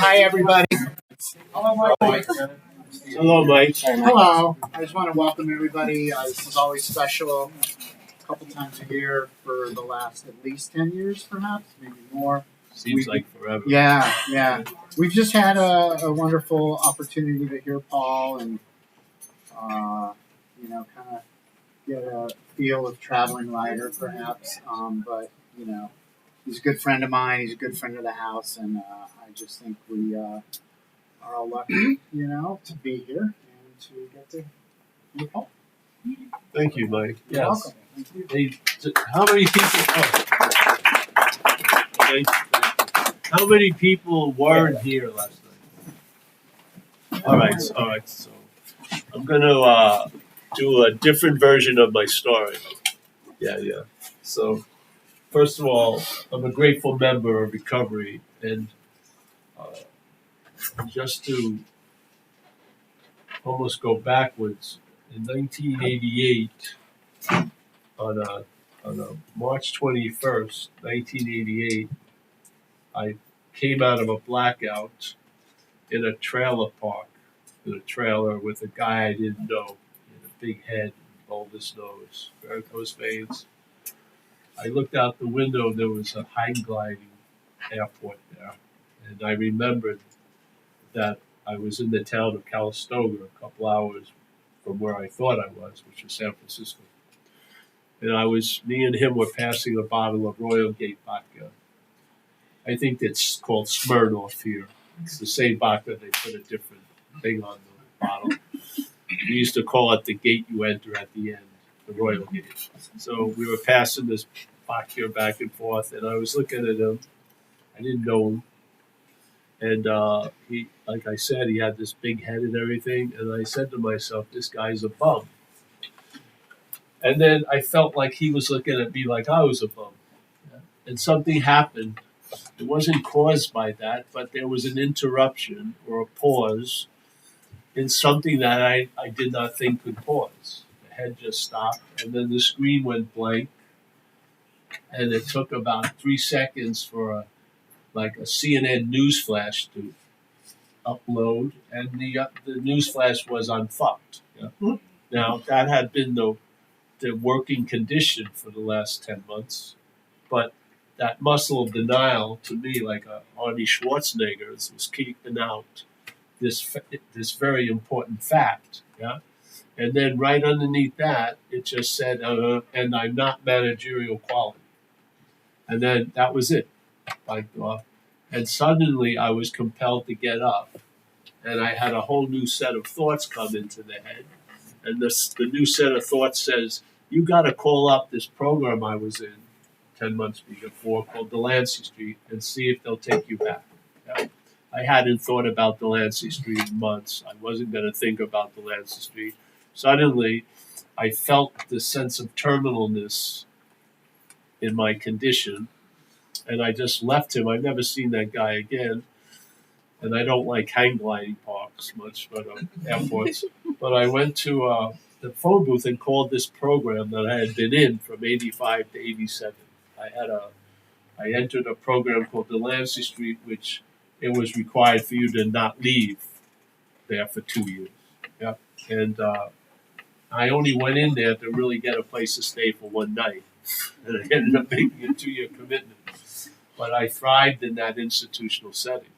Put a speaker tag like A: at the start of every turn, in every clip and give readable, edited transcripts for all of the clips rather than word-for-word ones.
A: Hi, everybody.
B: Hello, Mike.
C: Hello, Mike.
A: Hello. I just want to welcome everybody. This is always special. A couple times a year for the last at least 10 years, perhaps, maybe more.
C: Seems like forever.
A: Yeah. We've just had a wonderful opportunity to hear Paul and, kind of get a feel of traveling writer, perhaps. But, he's a good friend of mine. He's a good friend of the house. And I just think we are all lucky, to be here and to get to meet Paul.
C: Thank you, Mike.
A: You're
C: Yes.
A: welcome. Thank you.
C: Hey, how many people? Thank you. How many people weren't here last night? All right. So I'm gonna do a different version of my story. Yeah. So first of all, I'm a grateful member of recovery, and just to almost go backwards, in 1988, on a March 21st, 1988, I came out of a blackout in a trailer park, in a trailer with a guy I didn't know. He had a big head, bulbous nose, varicose veins. I looked out the window, there was a hang gliding airport there, and I remembered that I was in the town of Calistoga, a couple hours from where I thought I was, which was San Francisco. And me and him were passing a bottle of Royal Gate vodka. I think it's called Smirnoff here. It's the same vodka, they put a different thing on the bottle. We used to call it the gate you enter at the end, the Royal Gate. So we were passing this vodka back and forth, and I was looking at him. I didn't know him. And he, like I said, he had this big head and everything. And I said to myself, this guy's a bum. And then I felt like he was looking at me like I was a bum. And something happened. It wasn't caused by that, but there was an interruption or a pause in something that I did not think could pause. The head just stopped, and then the screen went blank. And it took about 3 seconds for a CNN news flash to upload, and the news flash was unfucked. Yeah. Now, that had been the working condition for the last 10 months, but that muscle of denial, to me, like Arnie Schwarzenegger's, was keeping out this very important fact. Yeah, and then right underneath that, it just said, "And I'm not managerial quality," and then that was it. And suddenly, I was compelled to get up, and I had a whole new set of thoughts come into the head, and the new set of thoughts says, "You got to call up this program I was in 10 months before called Delancey Street and see if they'll take you back." Yeah. I hadn't thought about Delancey Street in months. I wasn't going to think about Delancey Street. Suddenly, I felt the sense of terminalness in my condition, and I just left him. I've never seen that guy again, and I don't like hang gliding parks much, but airports. But I went to the phone booth and called this program that I had been in from 85 to 87. I entered a program called Delancey Street, which it was required for you to not leave there for 2 years. Yeah, and I only went in there to really get a place to stay for one night, and I ended up making a 2-year commitment. But I thrived in that institutional setting.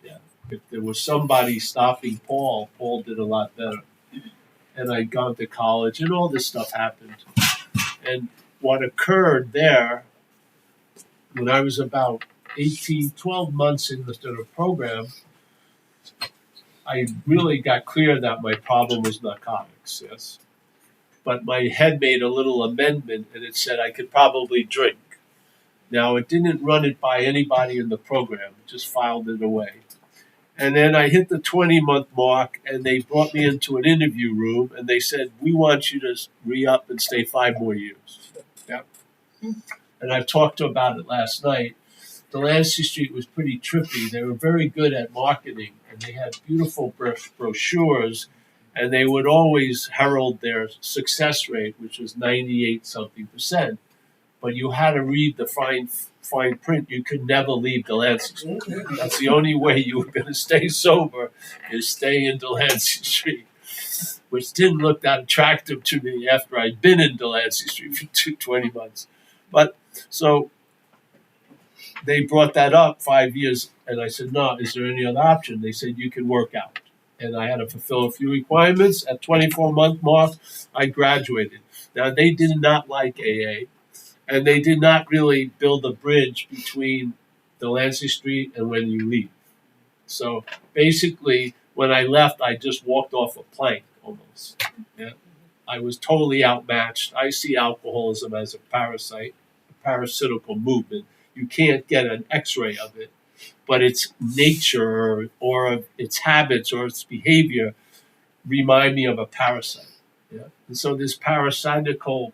C: Yeah, if there was somebody stopping Paul did a lot better. And I'd gone to college, and all this stuff happened. And what occurred there, when I was about 12 months into the program, I really got clear that my problem was narcotics, yes. But my head made a little amendment, and it said I could probably drink. Now, it didn't run it by anybody in the program, it just filed it away. And then I hit the 20-month mark, and they brought me into an interview room, and they said, "We want you to re-up and stay 5 more years." Yeah. And I talked about it last night. Delancey Street was pretty trippy. They were very good at marketing, and they had beautiful brochures, and they would always herald their success rate, which was 98-something%. but you had to read the fine print. You could never leave Delancey Street. That's the only way you were going to stay sober, is stay in Delancey Street, which didn't look that attractive to me after I'd been in Delancey Street for 20 months. But so they brought that up 5 years, and I said, no, is there any other option? They said, you can work out. And I had to fulfill a few requirements. At 24-month mark, I graduated. Now, they did not like AA, and they did not really build a bridge between Delancey Street and when you leave. So basically, when I left, I just walked off a plank almost. Yeah. I was totally outmatched. I see alcoholism as a parasite, a parasitical movement. You can't get an x-ray of it, but its nature or its habits or its behavior remind me of a parasite. Yeah? And so this parasitical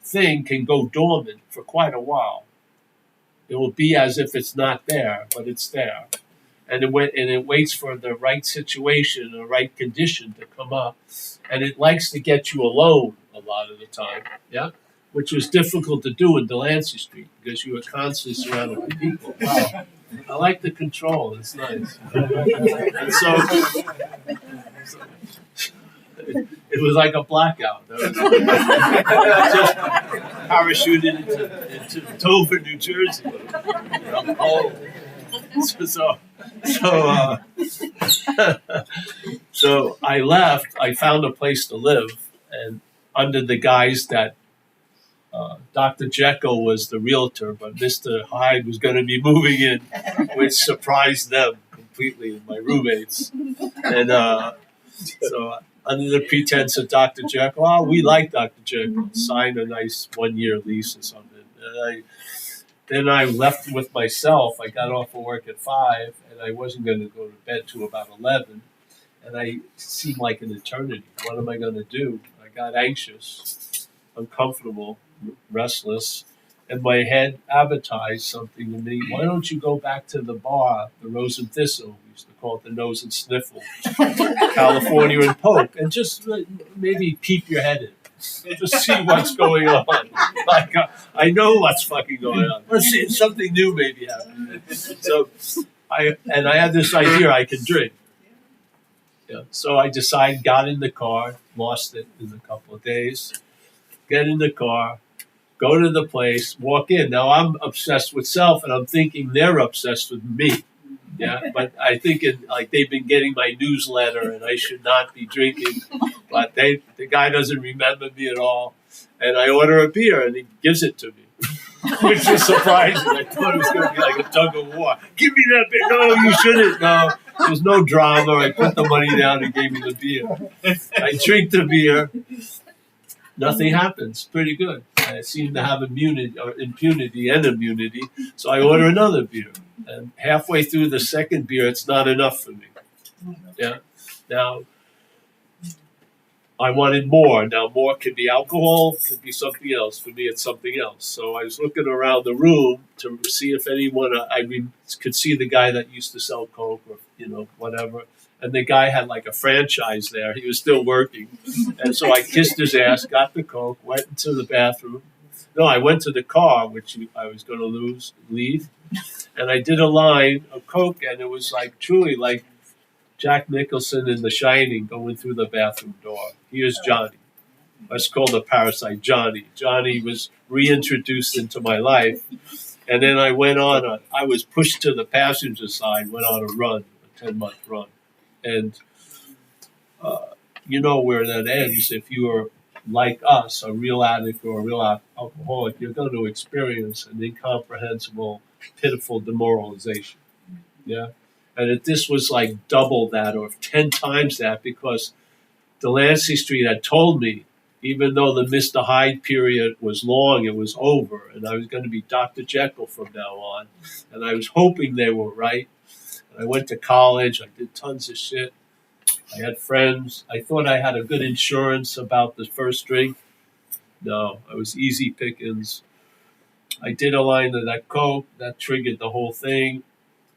C: thing can go dormant for quite a while. It will be as if it's not there, but it's there. And it waits for the right situation, the right condition to come up. And it likes to get you alone a lot of the time, yeah? Which was difficult to do in Delancey Street because you were constantly surrounded by people. Wow. I like the control. It's nice. And so it was like a blackout. I just parachuted into Dover, New Jersey. Oh. So I left. I found a place to live, and under the guise that Dr. Jekyll was the realtor, but Mr. Hyde was going to be moving in, which surprised them completely, my roommates. And so under the pretense of Dr. Jekyll, oh, we like Dr. Jekyll, signed a nice 1-year lease or something. And then I left with myself. I got off of work at 5, and I wasn't going to go to bed till about 11. And it seemed like an eternity. What am I going to do? I got anxious, uncomfortable, restless, and my head advertised something to me. Why don't you go back to the bar, the Rose and Thistle? We used to call it the Nose and Sniffle, California and Poke, and just maybe peep your head in. Just see what's going on. Like, I know what's fucking going on. Let's see, something new may be happening. So I had this idea I could drink. Yeah. So I decided, got in the car, lost it in a couple of days, get in the car, go to the place, walk in. Now I'm obsessed with self, and I'm thinking they're obsessed with me. Yeah, but I think like they've been getting my newsletter, and I should not be drinking. But the guy doesn't remember me at all, and I order a beer, and he gives it to me, which is surprising. I thought it was going to be like a tug of war. Give me that beer. No, you shouldn't. No, there's no drama. I put the money down and gave me the beer. I drink the beer. Nothing happens. Pretty good. I seem to have impunity and immunity, so I order another beer. And halfway through the second beer, it's not enough for me. Yeah. Now, I wanted more. Now, more could be alcohol, could be something else. For me, it's something else. So I was looking around the room to see if anyone, could see the guy that used to sell Coke or, whatever. And the guy had like a franchise there. He was still working. And so I kissed his ass, got the Coke, went into the bathroom. No, I went to the car, which I was going to leave. And I did a line of Coke, and it was like truly like Jack Nicholson in The Shining going through the bathroom door. Here's Johnny. Let's call the parasite Johnny. Johnny was reintroduced into my life. And then I went on, I was pushed to the passenger side, went on a run, a 10-month run. And you know where that ends. If you are like us, a real addict or a real alcoholic, you're going to experience an incomprehensible, pitiful demoralization. Yeah. And this was like double that or 10 times that, because Delancey Street had told me, even though the Mr. Hyde period was long, it was over. And I was going to be Dr. Jekyll from now on. And I was hoping they were right. And I went to college. I did tons of shit. I had friends. I thought I had a good insurance about the first drink. No, I was easy pickings. I did a line of that Coke. That triggered the whole thing.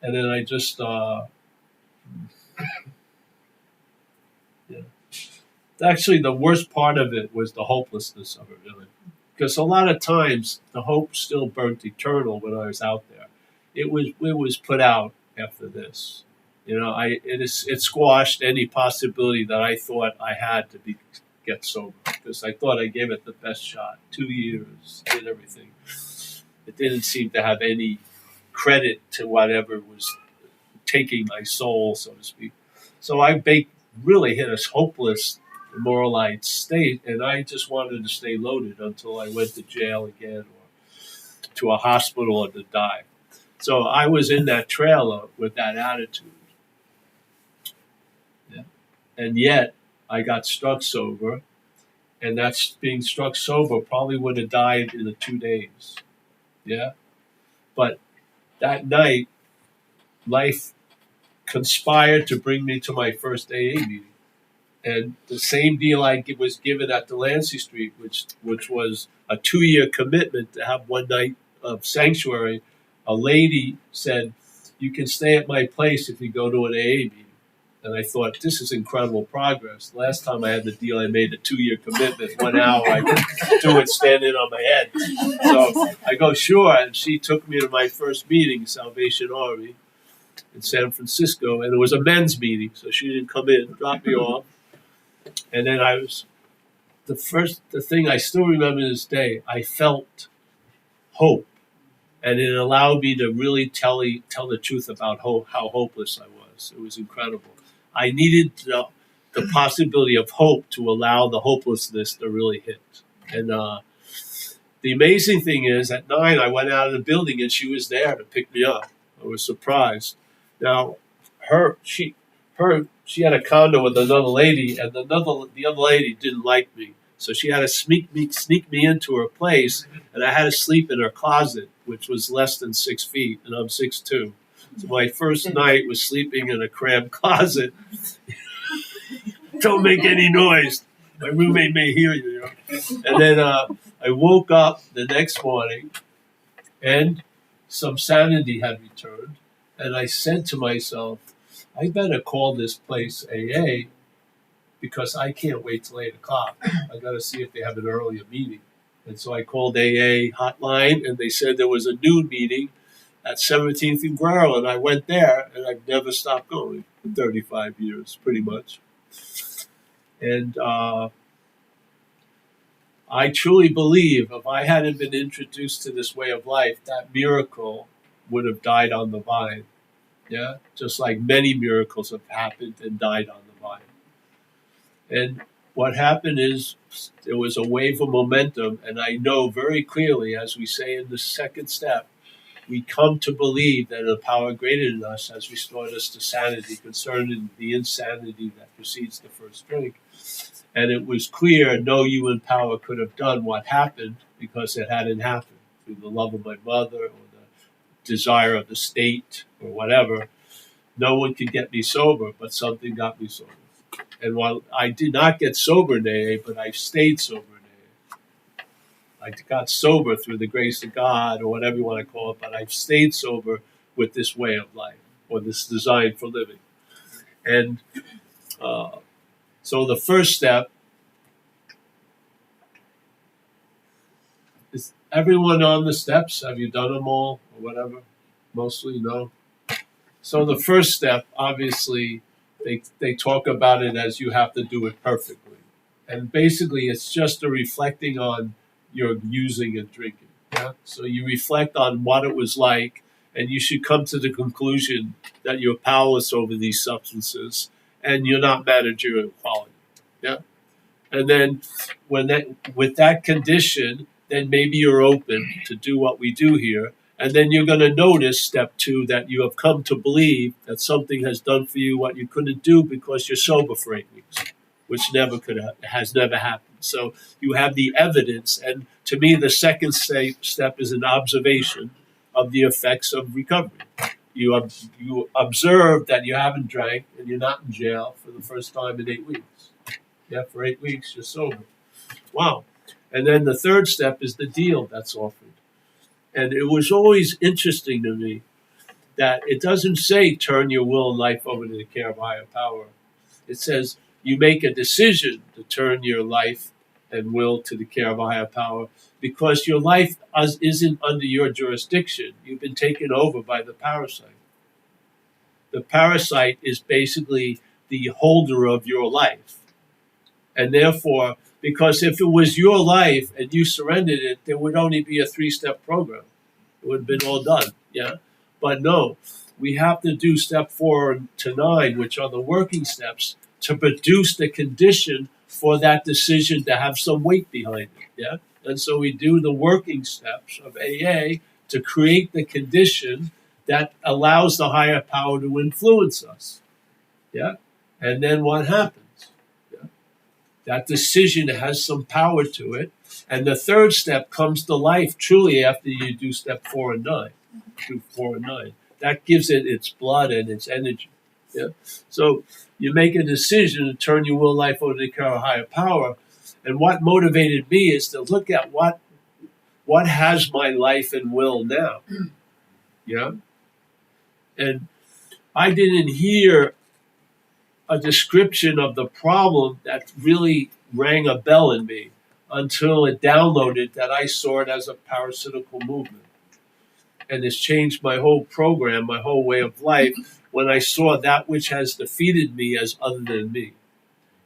C: And then I just, Actually, the worst part of it was the hopelessness of it, really. because a lot of times the hope still burnt eternal when I was out there. It was put out after this. It squashed any possibility that I thought I had to get sober, because I thought I gave it the best shot. 2 years, did everything. It didn't seem to have any credit to whatever was taking my soul, so to speak. So I really hit a hopeless, demoralized state, and I just wanted to stay loaded until I went to jail again or to a hospital or to die. So I was in that trailer with that attitude. Yeah. And yet I got struck sober, and that's being struck sober probably would have died in the 2 days. Yeah. But that night, life conspired to bring me to my first AA meeting. And the same deal I was given at Delancey Street, which was a 2-year commitment to have one night of sanctuary, a lady said, "You can stay at my place if you go to an AA meeting." And I thought, this is incredible progress. Last time I had the deal, I made a 2-year commitment. 1 hour, I could do it standing on my head. So I go, sure. And she took me to my first meeting, Salvation Army, in San Francisco. And it was a men's meeting, so she didn't come in, dropped me off. And then the thing I still remember to this day, I felt hope. And it allowed me to really tell the truth about how hopeless I was. It was incredible. I needed the possibility of hope to allow the hopelessness to really hit. And the amazing thing is, at 9, I went out of the building and she was there to pick me up. I was surprised. Now, she had a condo with another lady, and the other lady didn't like me. So she had to sneak me into her place, and I had to sleep in her closet, which was less than 6 feet, and I'm 6'2". So my first night was sleeping in a cramped closet. Don't make any noise. My roommate may hear you. And then I woke up the next morning, and some sanity had returned, and I said to myself, I better call this place AA, because I can't wait till 8 o'clock. I got to see if they have an earlier meeting. And so I called AA hotline, and they said there was a noon meeting at 17th and Guerrero, and I went there, and I've never stopped going for 35 years, pretty much. And I truly believe if I hadn't been introduced to this way of life, that miracle would have died on the vine. Yeah, just like many miracles have happened and died on the vine. And what happened is there was a wave of momentum, and I know very clearly, as we say in the second step, we come to believe that a power greater than us has restored us to sanity concerning the insanity that precedes the first drink. And it was clear no human power could have done what happened, because it hadn't happened through the love of my mother or the desire of the state or whatever. No one could get me sober, but something got me sober. And while I did not get sober in AA, but I stayed sober in AA. I got sober through the grace of God, or whatever you want to call it, but I've stayed sober with this way of life, or this design for living. And so the first step is, everyone on the steps, have you done them all, or whatever? Mostly, no. So the first step, obviously, they talk about it as you have to do it perfectly. And basically, it's just a reflecting on your using and drinking. Yeah? So you reflect on what it was like, and you should come to the conclusion that you're powerless over these substances, and you're not managerial quality. Yeah? And then with that condition, then maybe you're open to do what we do here. And then you're going to notice, step 2, that you have come to believe that something has done for you what you couldn't do because you're sober for 8 weeks, which has never happened. So you have the evidence. And to me, the second step is an observation of the effects of recovery. You observe that you haven't drank and you're not in jail for the first time in 8 weeks. Yeah, for 8 weeks, you're sober. Wow. And then the third step is the deal that's offered. And it was always interesting to me that it doesn't say turn your will and life over to the care of higher power. It says you make a decision to turn your life and will to the care of a higher power, because your life isn't under your jurisdiction. You've been taken over by the parasite. The parasite is basically the holder of your life. And therefore, because if it was your life and you surrendered it, there would only be a 3-step program. It would have been all done, yeah? But no, we have to do step 4 to 9, which are the working steps, to produce the condition for that decision to have some weight behind it, yeah? And so we do the working steps of AA to create the condition that allows the higher power to influence us, yeah? And then what happens? That decision has some power to it. And the third step comes to life truly after you do step 4 and 9. Do 4 and 9. That gives it its blood and its energy. Yeah. So you make a decision to turn your will life over to the higher power. And what motivated me is to look at what has my life and will now. Yeah. And I didn't hear a description of the problem that really rang a bell in me until it downloaded that I saw it as a parasitical movement. And it's changed my whole program, my whole way of life, when I saw that which has defeated me as other than me.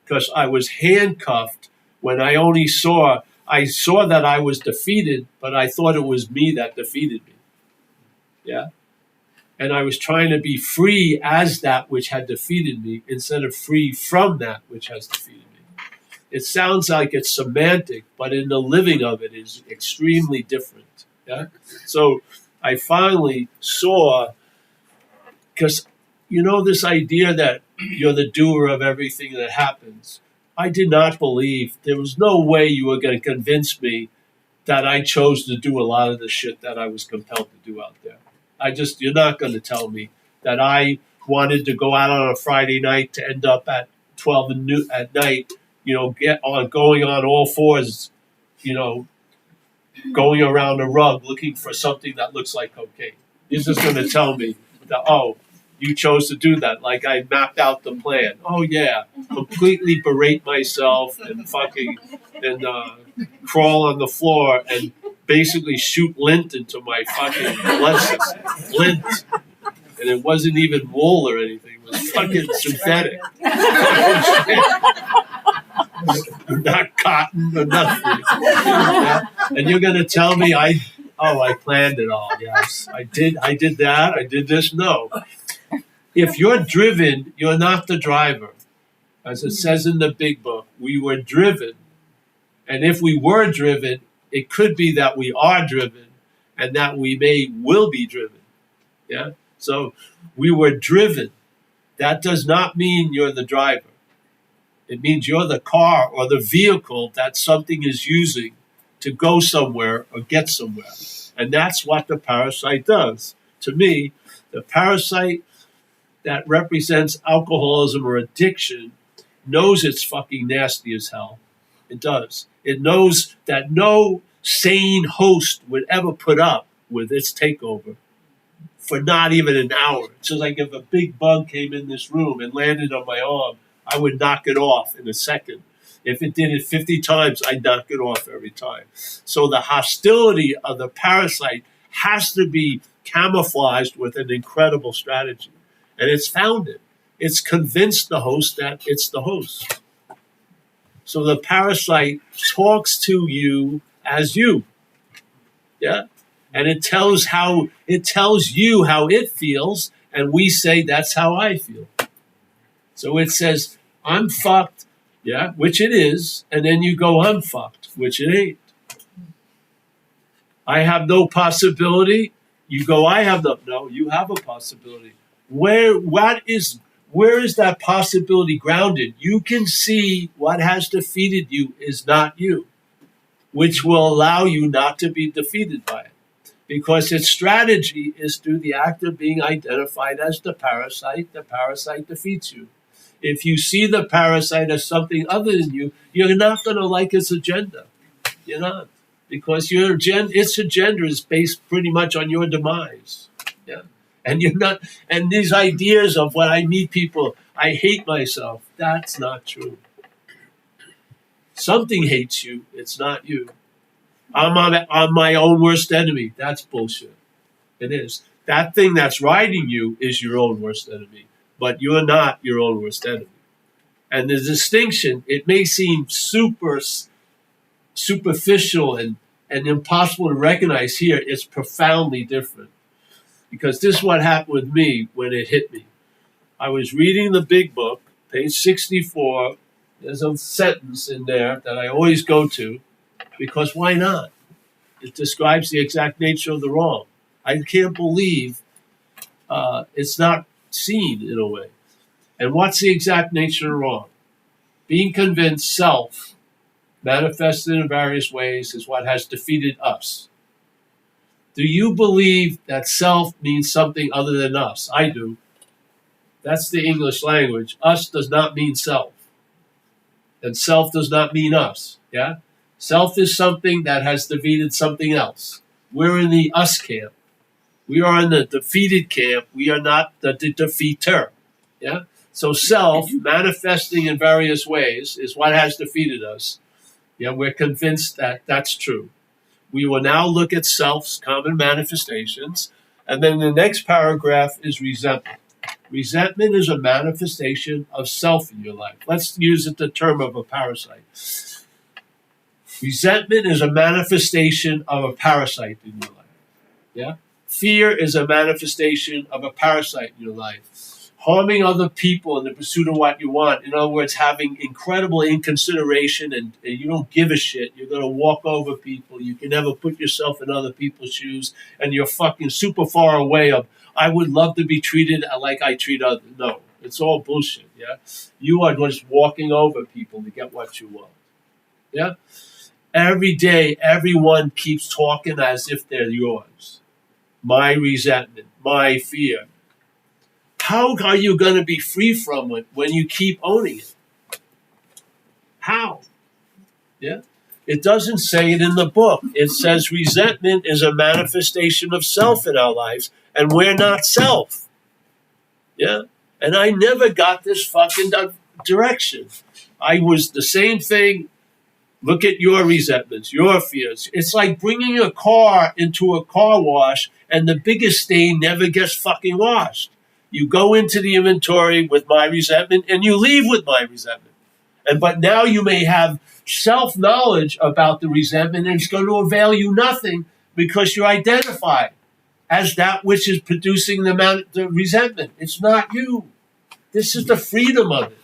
C: Because I was handcuffed when I saw that I was defeated, but I thought it was me that defeated me. Yeah? And I was trying to be free as that which had defeated me instead of free from that which has defeated me. It sounds like it's semantic, but in the living of it is extremely different. Yeah? So I finally saw, because this idea that you're the doer of everything that happens, I did not believe, there was no way you were going to convince me that I chose to do a lot of the shit that I was compelled to do out there. You're not going to tell me that I wanted to go out on a Friday night to end up at 12 at night, going on all fours, going around a rug looking for something that looks like cocaine. You're just going to tell me that, you chose to do that, like I mapped out the plan. Oh yeah, completely berate myself and crawl on the floor and basically shoot lint into my fucking blood system. Lint. And it wasn't even wool or anything. It was fucking synthetic. Not cotton or nothing. Yeah? And you're going to tell me I planned it all. Yes, I did that. I did this. No. If you're driven, you're not the driver. As it says in the big book, we were driven. And if we were driven, it could be that we are driven and that we will be driven. Yeah? So we were driven. That does not mean you're the driver. It means you're the car or the vehicle that something is using to go somewhere or get somewhere. And that's what the parasite does. To me, the parasite that represents alcoholism or addiction knows it's fucking nasty as hell. It does. It knows that no sane host would ever put up with its takeover for not even an hour. It's just like if a big bug came in this room and landed on my arm, I would knock it off in a second. If it did it 50 times, I'd knock it off every time. So the hostility of the parasite has to be camouflaged with an incredible strategy. And it's found it. It's convinced the host that it's the host. So the parasite talks to you as you. Yeah? And it tells you how it feels, and we say that's how I feel. So it says, I'm fucked, yeah, which it is, and then you go, I'm fucked, which it ain't. I have no possibility. You go, I have no, you have a possibility. Where is that possibility grounded? You can see what has defeated you is not you, which will allow you not to be defeated by it. Because its strategy is through the act of being identified as the parasite defeats you. If you see the parasite as something other than you, you're not going to like its agenda. You're not. Because its agenda is based pretty much on your demise. Yeah. And you're not, and these ideas of when I meet people, I hate myself, that's not true. Something hates you, it's not you. I'm my own worst enemy. That's bullshit. It is. That thing that's riding you is your own worst enemy, but you're not your own worst enemy. And the distinction, it may seem superficial and impossible to recognize here, it's profoundly different. Because this is what happened with me when it hit me. I was reading the big book, page 64. There's a sentence in there that I always go to, because why not? It describes the exact nature of the wrong. I can't believe it's not seen in a way. And what's the exact nature of wrong? Being convinced self, manifested in various ways, is what has defeated us. Do you believe that self means something other than us? I do. That's the English language. Us does not mean self. And self does not mean us. Yeah? Self is something that has defeated something else. We're in the us camp. We are in the defeated camp. We are not the defeater. Yeah? So self, manifesting in various ways, is what has defeated us. Yeah, we're convinced that that's true. We will now look at self's common manifestations. And then the next paragraph is resentment. Resentment is a manifestation of self in your life. Let's use it the term of a parasite. Resentment is a manifestation of a parasite in your life. Yeah? Fear is a manifestation of a parasite in your life. Harming other people in the pursuit of what you want. In other words, having incredible inconsideration and you don't give a shit. You're going to walk over people. You can never put yourself in other people's shoes. And you're fucking super far away of, I would love to be treated like I treat others. No, it's all bullshit, yeah? You are just walking over people to get what you want, yeah? Every day, everyone keeps talking as if they're yours. My resentment, my fear. How are you going to be free from it when you keep owning it? How? Yeah? It doesn't say it in the book. It says resentment is a manifestation of self in our lives, and we're not self. Yeah? And I never got this fucking direction. I was the same thing. Look at your resentments, your fears. It's like bringing a car into a car wash, and the biggest stain never gets fucking washed. You go into the inventory with my resentment, and you leave with my resentment. But now you may have self-knowledge about the resentment, and it's going to avail you nothing because you're identified as that which is producing the resentment. It's not you. This is the freedom of it.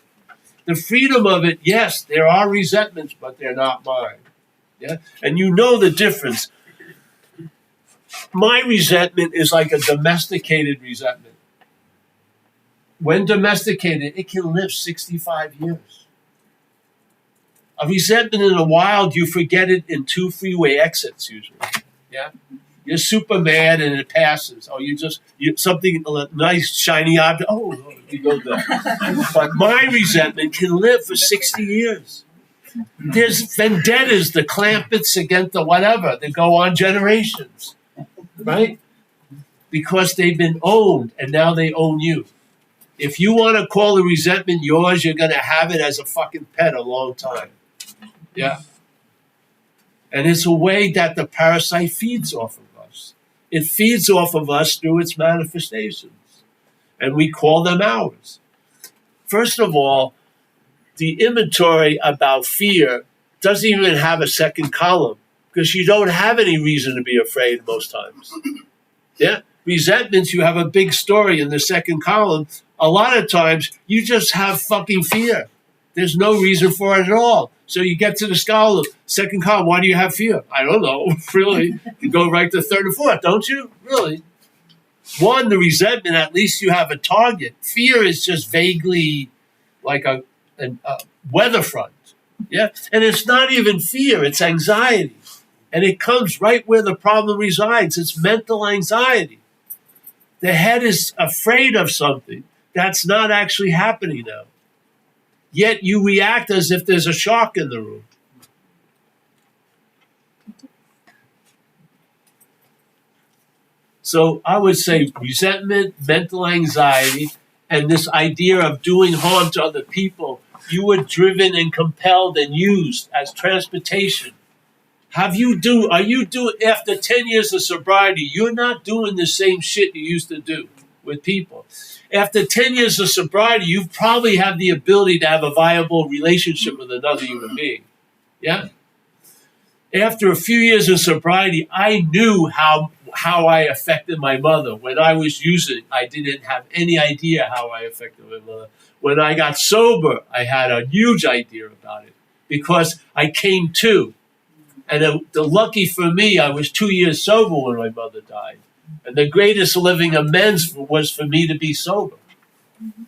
C: The freedom of it, yes, there are resentments, but they're not mine. Yeah? And you know the difference. My resentment is like a domesticated resentment. When domesticated, it can live 65 years. A resentment in the wild, you forget it in 2 freeway exits usually. Yeah? You're super mad and it passes. Or something, a nice shiny object, you go there. But my resentment can live for 60 years. There's vendettas, the clampets against the whatever, that go on generations. Right? Because they've been owned and now they own you. If you want to call the resentment yours, you're going to have it as a fucking pet a long time. Yeah. And it's a way that the parasite feeds off of us. It feeds off of us through its manifestations. And we call them ours. First of all, the inventory about fear doesn't even have a second column because you don't have any reason to be afraid most times. Yeah? Resentments, you have a big story in the second column. A lot of times, you just have fucking fear. There's no reason for it at all. So you get to the second column, why do you have fear? I don't know, really. You go right to third and fourth, don't you? Really? One, the resentment, at least you have a target. Fear is just vaguely like a weather front. Yeah? And it's not even fear, it's anxiety. And it comes right where the problem resides. It's mental anxiety. The head is afraid of something that's not actually happening now. Yet you react as if there's a shark in the room. So I would say resentment, mental anxiety, and this idea of doing harm to other people, you were driven and compelled and used as transportation Are you after 10 years of sobriety, you're not doing the same shit you used to do with people. After 10 years of sobriety, you probably have the ability to have a viable relationship with another human being. Yeah? After a few years of sobriety, I knew how I affected my mother. When I was using, I didn't have any idea how I affected my mother. When I got sober, I had a huge idea about it because I came to. And the lucky for me, I was 2 years sober when my mother died. And the greatest living amends was for me to be sober.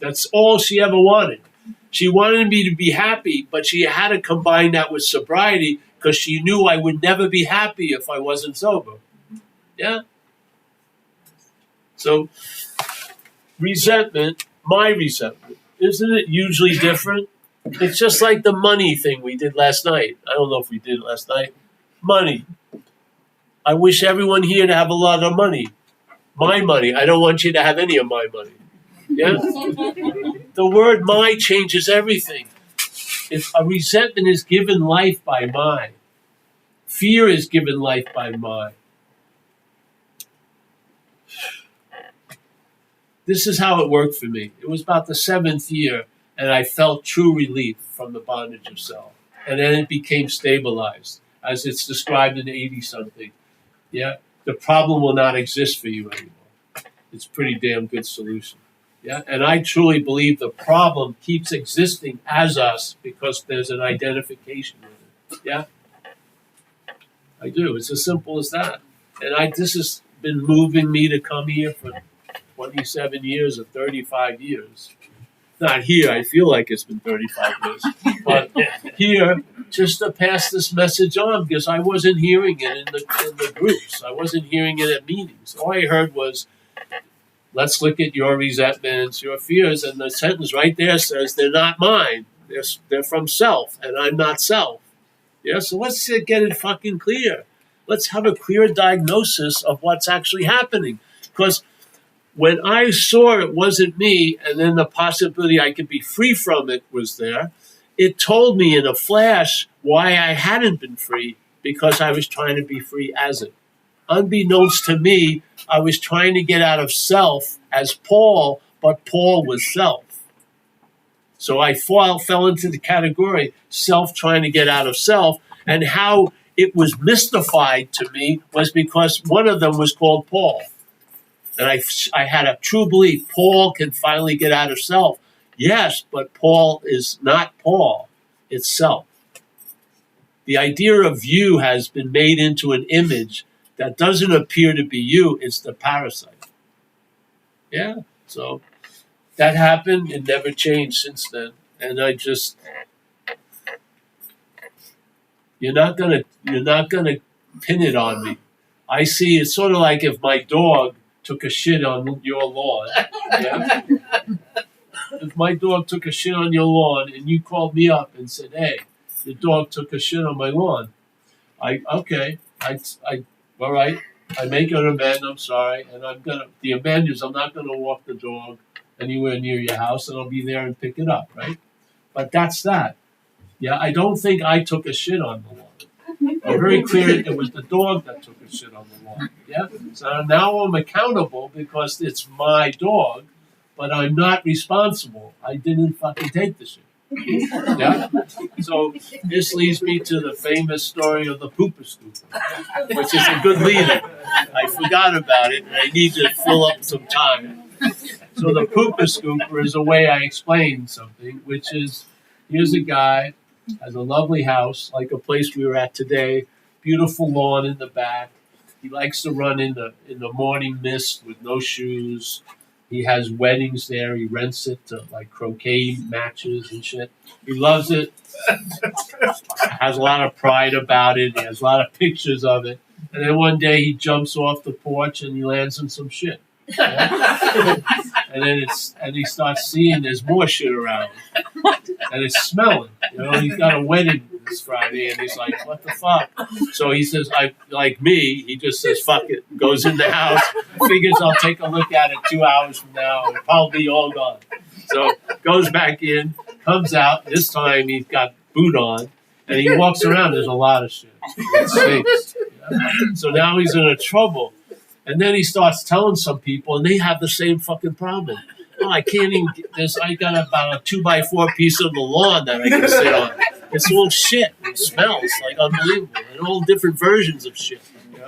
C: That's all she ever wanted. She wanted me to be happy, but she had to combine that with sobriety because she knew I would never be happy if I wasn't sober. Yeah? So, my resentment, isn't it usually different? It's just like the money thing we did last night. I don't know if we did it last night. Money. I wish everyone here to have a lot of money. My money. I don't want you to have any of my money. Yeah? The word my changes everything. If a resentment is given life by my. Fear is given life by my. This is how it worked for me. It was about the 7th year, and I felt true relief from the bondage of self. And then it became stabilized, as it's described in 80-something. Yeah? The problem will not exist for you anymore. It's a pretty damn good solution. Yeah? And I truly believe the problem keeps existing as us because there's an identification with it. Yeah? I do. It's as simple as that. And this has been moving me to come here for 27 years or 35 years. Not here, I feel like it's been 35 years. But here, just to pass this message on, because I wasn't hearing it in the groups. I wasn't hearing it at meetings. All I heard was, let's look at your resentments, your fears, and the sentence right there says, they're not mine. They're from self, and I'm not self. Yeah, so let's get it fucking clear. Let's have a clear diagnosis of what's actually happening. Because when I saw it wasn't me, and then the possibility I could be free from it was there, it told me in a flash why I hadn't been free, because I was trying to be free as it. Unbeknownst to me, I was trying to get out of self as Paul, but Paul was self. So I fell into the category self trying to get out of self, and how it was mystified to me was because one of them was called Paul. And I had a true belief, Paul can finally get out of self. Yes, but Paul is not Paul, it's self. The idea of you has been made into an image that doesn't appear to be you, it's the parasite. Yeah, so that happened, it never changed since then. And I just, you're not gonna pin it on me. I see it's sort of like if my dog took a shit on your lawn. Yeah? If my dog took a shit on your lawn and you called me up and said, hey, your dog took a shit on my lawn. All right, I make an amend, I'm sorry, and the amend is I'm not gonna walk the dog anywhere near your house, and I'll be there and pick it up, right? But that's that. Yeah, I don't think I took a shit on the lawn. I'm very clear it was the dog that took a shit on the lawn. Yeah? So now I'm accountable because it's my dog, but I'm not responsible. I didn't fucking take the shit. Yeah? So this leads me to the famous story of the pooper scooper, which is a good lead-in. I forgot about it, and I need to fill up some time. So the pooper scooper is a way I explain something, which is, here's a guy, has a lovely house, like a place we were at today, beautiful lawn in the back. He likes to run in the morning mist with no shoes. He has weddings there. He rents it to like croquet matches and shit. He loves it. Has a lot of pride about it. He has a lot of pictures of it. And then one day he jumps off the porch and he lands in some shit. Yeah? and he starts seeing there's more shit around him. And it's smelling. You know, he's got a wedding this Friday and he's like, what the fuck? So he says, he just says, fuck it, goes in the house, figures I'll take a look at it 2 hours from now, it'll probably be all gone. So goes back in, comes out, this time he's got boot on, And he walks around, there's a lot of shit. It stinks. Yeah? So now he's in trouble. And then he starts telling some people, and they have the same fucking problem. Oh, I can't even get this. I got about a 2x4 piece of the lawn that I can sit on. It's all shit. It smells like unbelievable. And all different versions of shit. Yeah?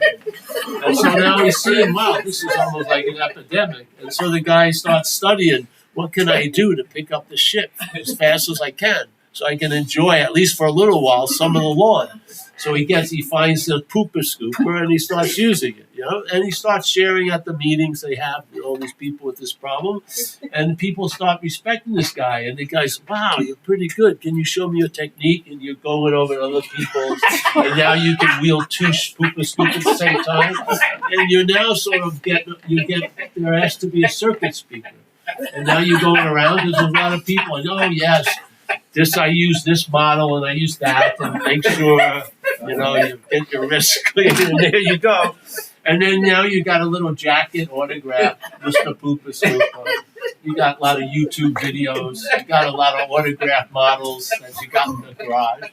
C: And so now he's seeing, wow, this is almost like an epidemic. And so the guy starts studying, what can I do to pick up the shit as fast as I can so I can enjoy, at least for a little while, some of the lawn. So he finds the pooper scooper and he starts using it, and he starts sharing at the meetings they have with all these people with this problem. And people start respecting this guy. And the guy's, wow, you're pretty good. Can you show me your technique? And you're going over to other people's. And now you can wield two pooper scoopers at the same time. And you're now sort of they're asked to be a circuit speaker. And now you're going around, there's a lot of people, and oh yes, I use this model and I use that, and make sure, you get your wrist clean, and there you go. And then now you got a little jacket autograph, Mr. Pooper Scooper. You got a lot of YouTube videos, you got a lot of autograph models that you got in the garage.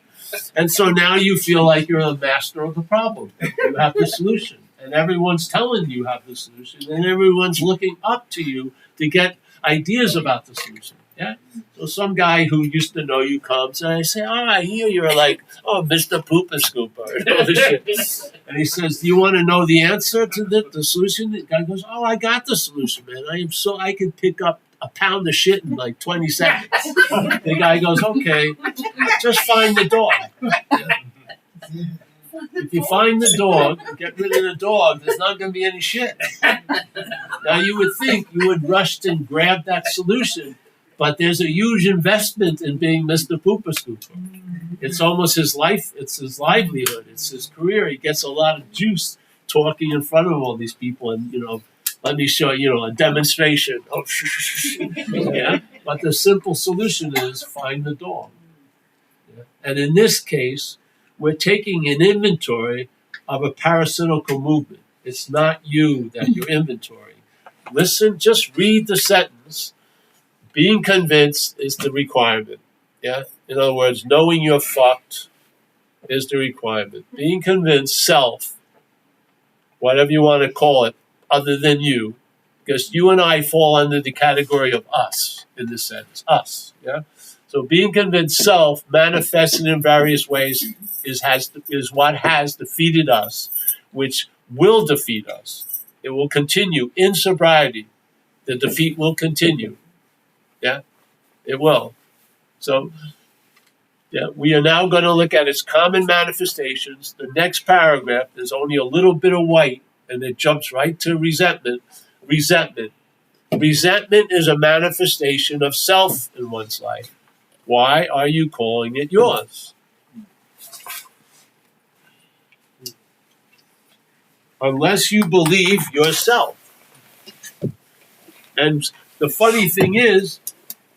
C: And so now you feel like you're the master of the problem. You have the solution. And everyone's telling you have the solution, and everyone's looking up to you to get ideas about the solution. Yeah. So some guy who used to know you comes and I say, I hear you're like, Mr. Pooper Scooper and all this shit. And he says, do you want to know the answer to the solution? The guy goes, I got the solution, man. I can pick up a pound of shit in like 20 seconds. The guy goes, okay, just find the dog. Yeah. If you find the dog, get rid of the dog, there's not going to be any shit. Now, you would think you would rush and grab that solution, but there's a huge investment in being Mr. Pooper Scooper. It's almost his life. It's his livelihood. It's his career. He gets a lot of juice talking in front of all these people and, let me show you, a demonstration. Yeah. But the simple solution is find the dog. Yeah? And in this case, we're taking an inventory of a parasitical movement. It's not you that you're inventorying. Listen, just read the sentence. Being convinced is the requirement. Yeah? In other words, knowing you're fucked is the requirement. Being convinced, self, whatever you want to call it, other than you, because you and I fall under the category of us in this sense. Us. Yeah? So being convinced self manifested in various ways is what has defeated us, which will defeat us. It will continue in sobriety. The defeat will continue. Yeah, it will. So, yeah, we are now going to look at its common manifestations. The next paragraph, there's only a little bit of white, and it jumps right to resentment. Resentment. Resentment is a manifestation of self in one's life. Why are you calling it yours? Unless you believe yourself. And the funny thing is,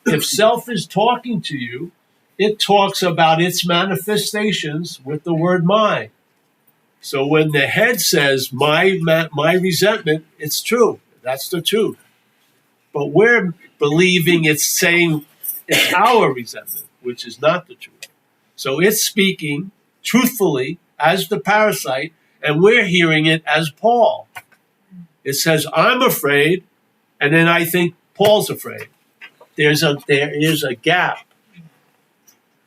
C: if self is talking to you, it talks about its manifestations with the word my. So when the head says my resentment, it's true. That's the truth. But we're believing it's saying it's our resentment, which is not the truth. So it's speaking truthfully as the parasite, and we're hearing it as Paul. It says, I'm afraid, and then I think Paul's afraid. There is a gap.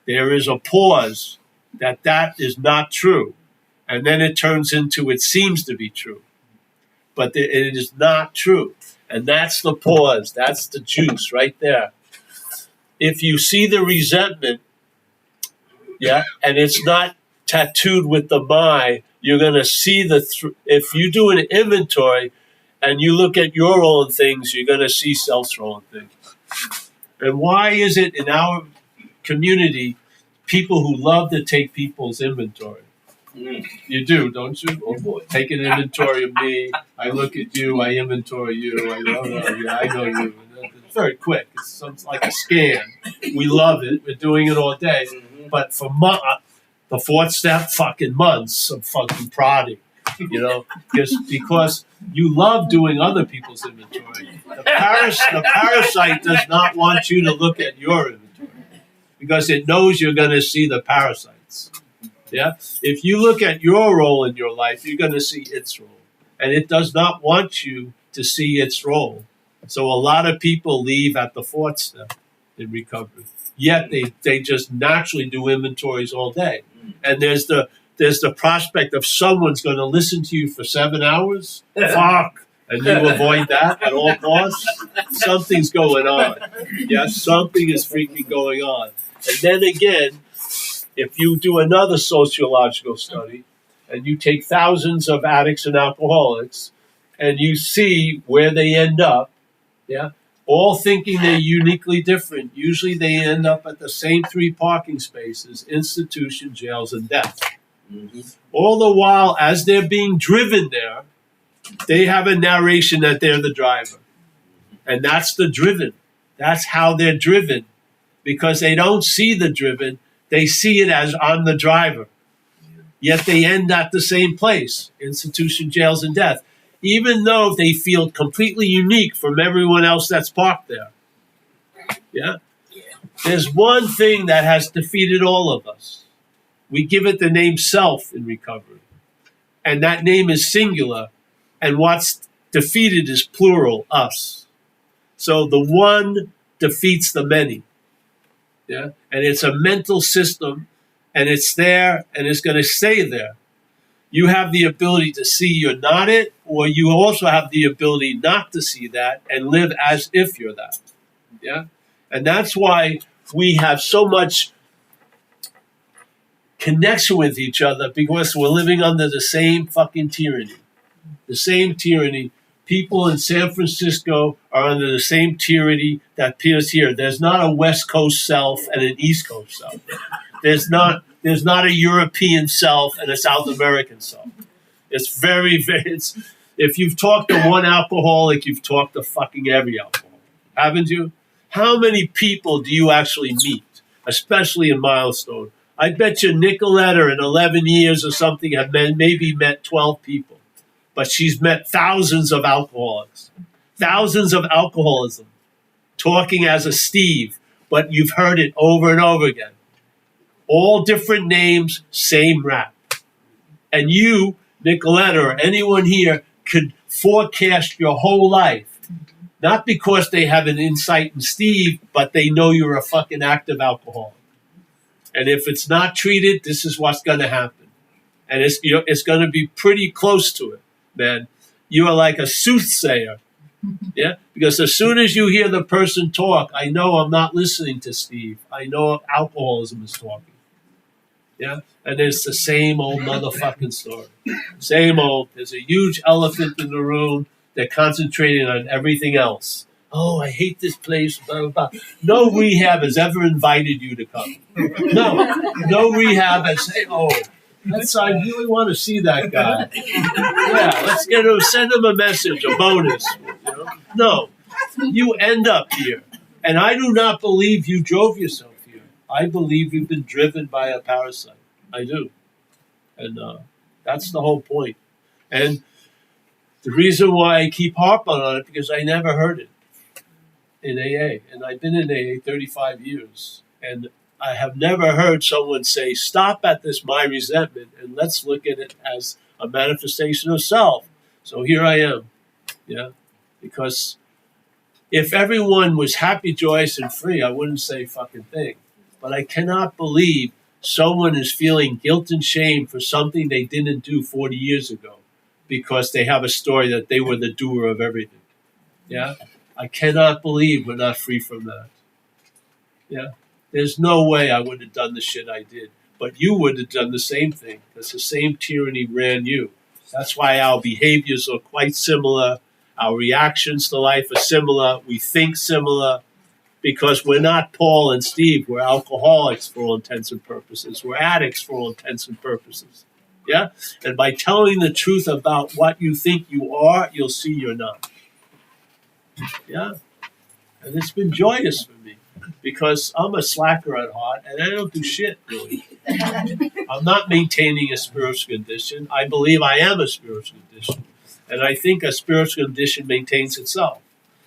C: There is a pause that is not true. And then it turns into it seems to be true. But it is not true. And that's the pause. That's the juice right there. If you see the resentment, yeah, and it's not tattooed with the my, you're going to see if you do an inventory and you look at your own things, you're going to see self's own things. And why is it in our community, people who love to take people's inventory? You do, don't you? Oh boy. Take an inventory of me. I look at you. I inventory you. I know you. I know you. It's very quick. It's like a scan. We love it. We're doing it all day. But for the fourth step, fucking months of fucking prodding. Just because you love doing other people's inventory. The parasite does not want you to look at your inventory because it knows you're going to see the parasites. Yeah? If you look at your role in your life, you're going to see its role. And it does not want you to see its role. So a lot of people leave at the fourth step in recovery. Yet they just naturally do inventories all day. And there's the prospect of someone's going to listen to you for 7 hours. Fuck. And you avoid that at all costs. Something's going on. Yeah, something is freaking going on. And then again, if you do another sociological study and you take thousands of addicts and alcoholics and you see where they end up, yeah, all thinking they're uniquely different, usually they end up at the same 3 parking spaces: institution, jails, and death. Mm-hmm. All the while, as they're being driven there, they have a narration that they're the driver. And that's the driven. That's how they're driven. Because they don't see the driven, they see it as I'm the driver. Yet they end at the same place: institution, jails, and death. Even though they feel completely unique from everyone else that's parked there. Yeah? There's one thing that has defeated all of us. We give it the name self in recovery. And that name is singular. And what's defeated is plural, us. So the one defeats the many. Yeah? And it's a mental system, and it's there, and it's going to stay there. You have the ability to see you're not it, or you also have the ability not to see that and live as if you're that. Yeah? And that's why we have so much connection with each other, because we're living under the same fucking tyranny. The same tyranny. People in San Francisco are under the same tyranny that appears here. There's not a West Coast self and an East Coast self. There's not a European self and a South American self. It's very, very. If you've talked to one alcoholic, you've talked to fucking every alcoholic, haven't you? How many people do you actually meet, especially in Milestone? I bet you Nicoletta in 11 years or something have maybe met 12 people. But she's met thousands of alcoholics, thousands of alcoholism, talking as a Steve, but you've heard it over and over again. All different names, same rap. And you, Nicoletta, or anyone here could forecast your whole life. Not because they have an insight in Steve, but they know you're a fucking active alcoholic. And if it's not treated, this is what's going to happen. And it's going to be pretty close to it, man. You are like a soothsayer. Yeah? Because as soon as you hear the person talk, I know I'm not listening to Steve. I know alcoholism is talking. Yeah? And it's the same old motherfucking story. Same old. There's a huge elephant in the room. They're concentrating on everything else. Oh, I hate this place, blah, blah, blah. No rehab has ever invited you to come. No rehab has said, oh, I really want to see that guy. Yeah, let's get him, send him a message, a bonus. You know? No, you end up here. And I do not believe you drove yourself here. I believe you've been driven by a parasite. I do. And that's the whole point. And the reason why I keep harping on it, because I never heard it in AA. And I've been in AA 35 years. And I have never heard someone say, stop at this my resentment and let's look at it as a manifestation of self. So here I am. Yeah. Because if everyone was happy, joyous, and free, I wouldn't say fucking thing. But I cannot believe someone is feeling guilt and shame for something they didn't do 40 years ago because they have a story that they were the doer of everything. Yeah? I cannot believe we're not free from that. Yeah? There's no way I would have done the shit I did. But you would have done the same thing because the same tyranny ran you. That's why our behaviors are quite similar. Our reactions to life are similar. We think similar because we're not Paul and Steve. We're alcoholics for all intents and purposes. We're addicts for all intents and purposes. Yeah? And by telling the truth about what you think you are, you'll see you're not. Yeah? And it's been joyous for me because I'm a slacker at heart and I don't do shit, really. I'm not maintaining a spiritual condition. I believe I am a spiritual condition. And I think a spiritual condition maintains itself.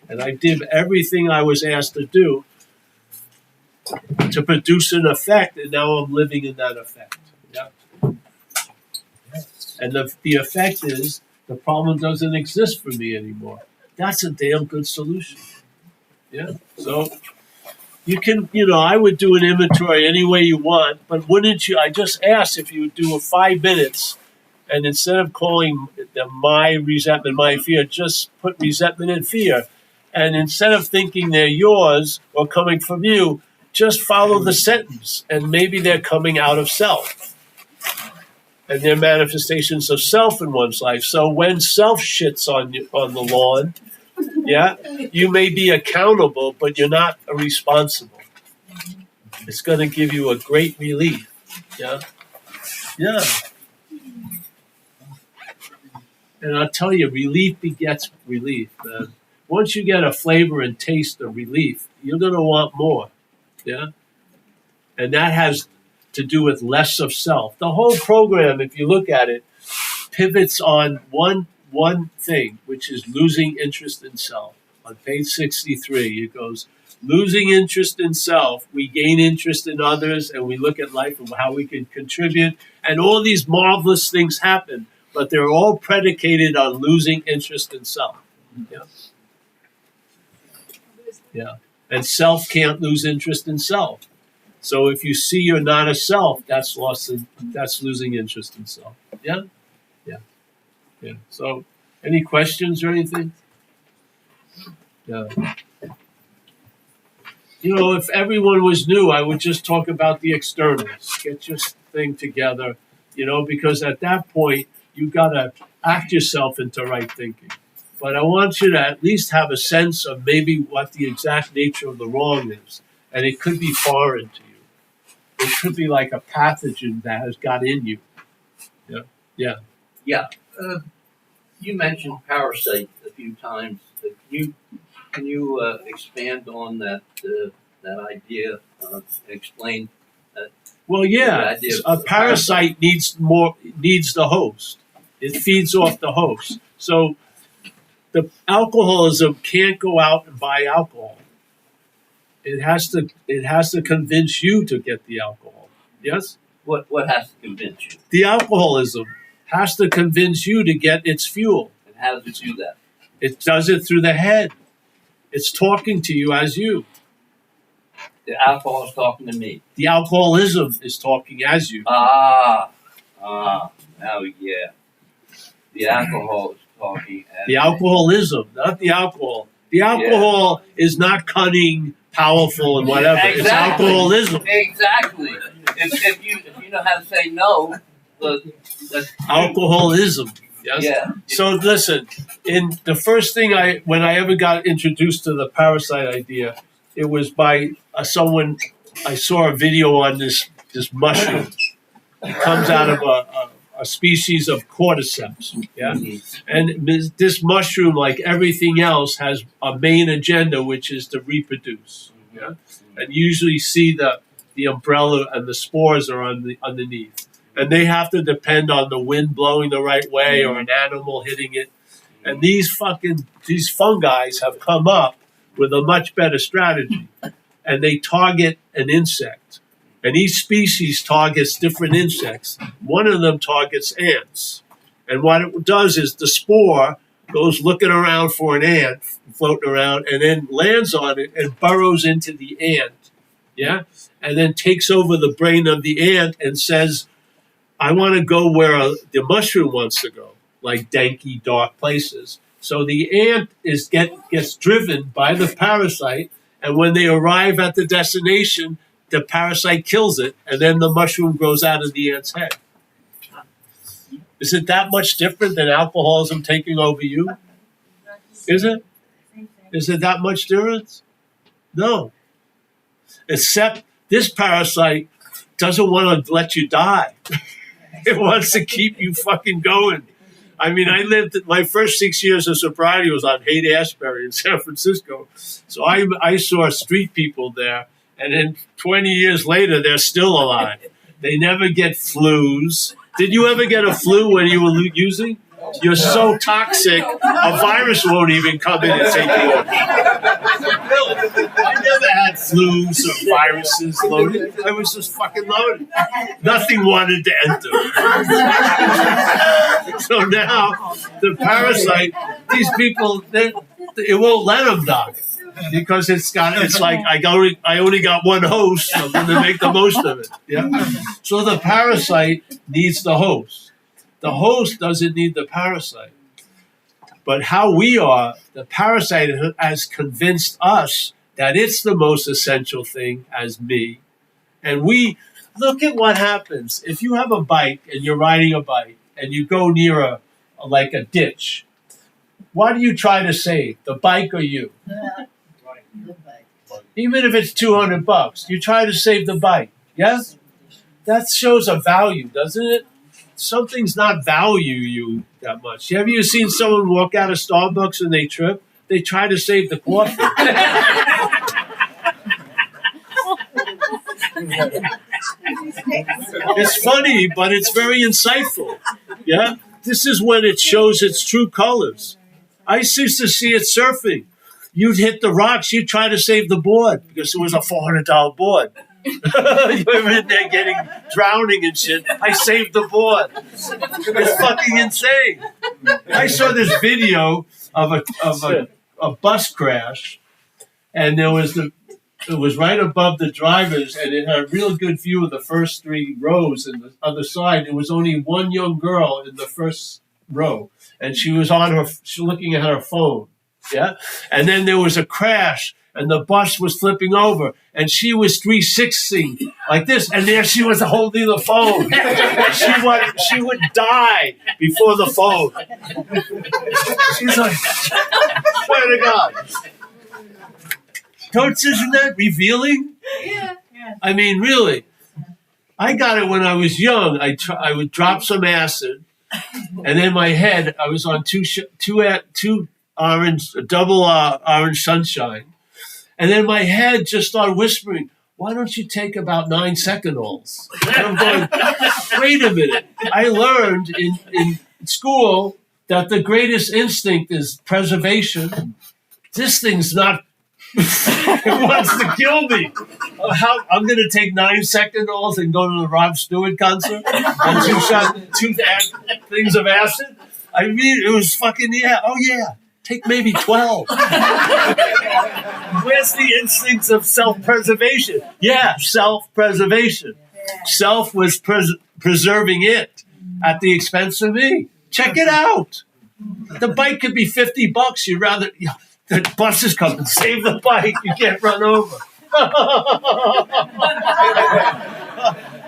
C: And I did everything I was asked to do to produce an effect, and now I'm living in that effect. Yeah? And the effect is the problem doesn't exist for me anymore. That's a damn good solution. Yeah. So you can, I would do an inventory any way you want, but wouldn't you? I just asked if you would do a 5 minutes, and instead of calling the my resentment, my fear, just put resentment and fear. And instead of thinking they're yours or coming from you, just follow the sentence, and maybe they're coming out of self. And they're manifestations of self in one's life. So when self shits on the lawn, yeah, you may be accountable, but you're not responsible. It's going to give you a great relief. Yeah, yeah. And I'll tell you, relief begets relief, man. Once you get a flavor and taste of relief, you're going to want more. Yeah, and that has to do with less of self. The whole program, if you look at it, pivots on one thing, which is losing interest in self. On page 63, it goes, losing interest in self, we gain interest in others, and we look at life and how we can contribute, and all these marvelous things happen, but they're all predicated on losing interest in self. Yeah. Yeah. And self can't lose interest in self. So if you see you're not a self, that's losing interest in self. Yeah? Yeah. Yeah. So any questions or anything? Yeah. If everyone was new, I would just talk about the externals. Get your thing together, because at that point, you got to act yourself into right thinking. But I want you to at least have a sense of maybe what the exact nature of the wrong is. And it could be foreign to you. It could be like a pathogen that has got in you. Yeah. Yeah.
D: Yeah. You mentioned parasite a few times. Can you expand on that idea? Explain.
C: Well, yeah. A parasite needs the host. It feeds off the host. So the alcoholism can't go out and buy alcohol. It has to convince you to get the alcohol. Yes?
D: What has to convince you?
C: The alcoholism has to convince you to get its fuel.
D: And how does it do that?
C: It does it through the head. It's talking to you as you.
D: The alcohol is talking to me.
C: The alcoholism is talking as you.
D: Oh yeah. The alcohol is talking as
C: the alcoholism, not the alcohol. The alcohol is not cunning, powerful, and whatever.
D: Exactly.
C: It's alcoholism.
D: Exactly. If you know how to say no, that's
C: alcoholism. Yes?
D: Yeah.
C: So listen, in the first thing when I ever got introduced to the parasite idea, it was by someone. I saw a video on this mushroom. It comes out of a species of cordyceps. Yeah, and this mushroom, like everything else, has a main agenda, which is to reproduce. Yeah, and usually see the umbrella and the spores are underneath. And they have to depend on the wind blowing the right way or an animal hitting it. And these fungi have come up with a much better strategy. And they target an insect. And each species targets different insects. One of them targets ants. And what it does is the spore goes looking around for an ant floating around and then lands on it and burrows into the ant. Yeah? And then takes over the brain of the ant and says, I want to go where the mushroom wants to go, like danky, dark places. So the ant gets driven by the parasite, and when they arrive at the destination, the parasite kills it, and then the mushroom grows out of the ant's head. Is it that much different than alcoholism taking over you? Is it? Is it that much difference? No. Except this parasite doesn't want to let you die. It wants to keep you fucking going. I mean, my first 6 years of sobriety was on Haight-Ashbury in San Francisco. So I saw street people there, and then 20 years later, they're still alive. They never get flus. Did you ever get a flu when you were using? You're so toxic, a virus won't even come in and take you over. Really? I never had flus or viruses loaded. I was just fucking loaded. Nothing wanted to enter. So now, the parasite, these people, it won't let them die. Because it's like I only got one host, so I'm going to make the most of it. Yeah. So the parasite needs the host. The host doesn't need the parasite. But how we are, the parasite has convinced us that it's the most essential thing as me. And we look at what happens if you have a bike and you're riding a bike and you go near a ditch. What do you try to save, the bike or you? Even if it's $200, you try to save the bike. Yes? That shows a value, doesn't it? Something's not value you that much. Have you seen someone walk out of Starbucks and they trip? They try to save the coffee. It's funny, but it's very insightful. Yeah? This is when it shows its true colors. I used to see it surfing. You'd hit the rocks, you'd try to save the board because it was a $400 board. You were in there drowning and shit. I saved the board. It's fucking insane. I saw this video of a bus crash, and it was right above the drivers, and it had a real good view of the first 3 rows, and the other side, there was only one young girl in the first row, and she was looking at her phone. Yeah, and then there was a crash, and the bus was flipping over, and she was 360 like this, and there she was holding the phone. She would die before the phone. She's like, swear to God. Isn't that revealing?
B: Yeah.
C: I mean, really. I got it when I was young. I would drop some acid, and in my head, I was on two double orange sunshine. And then my head just started whispering, why don't you take about 9 Second-Alls? And I'm going, wait a minute. I learned in school that the greatest instinct is preservation. This thing's not, it wants to kill me. I'm going to take 9 Second-Alls and go to the Rod Stewart concert and two things of acid? I mean, it was fucking, take maybe 12. Where's the instincts of self-preservation? Yeah, self-preservation. Self was preserving it at the expense of me. Check it out. The bike could be $50. You'd rather the bus is coming. Save the bike. You can't run over.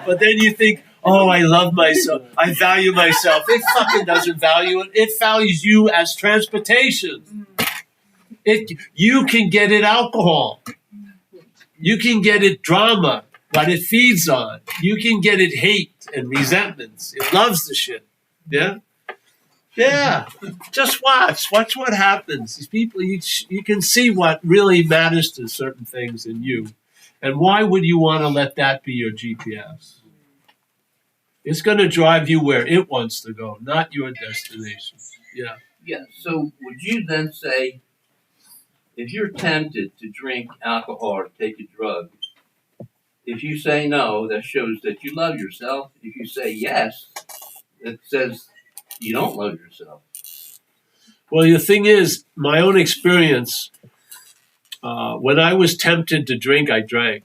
C: But then you think, oh, I love myself. I value myself. It fucking doesn't value it. It values you as transportation. You can get it alcohol. You can get it drama, what it feeds on. You can get it hate and resentments. It loves the shit. Yeah? Yeah. Just watch. Watch what happens. These people, you can see what really matters to certain things in you. And why would you want to let that be your GPS? It's going to drive you where it wants to go, not your destination. Yeah.
D: Yeah. So would you then say, if you're tempted to drink alcohol or take a drug, if you say no, that shows that you love yourself. If you say yes, it says you don't love yourself.
C: Well, the thing is, my own experience, when I was tempted to drink, I drank.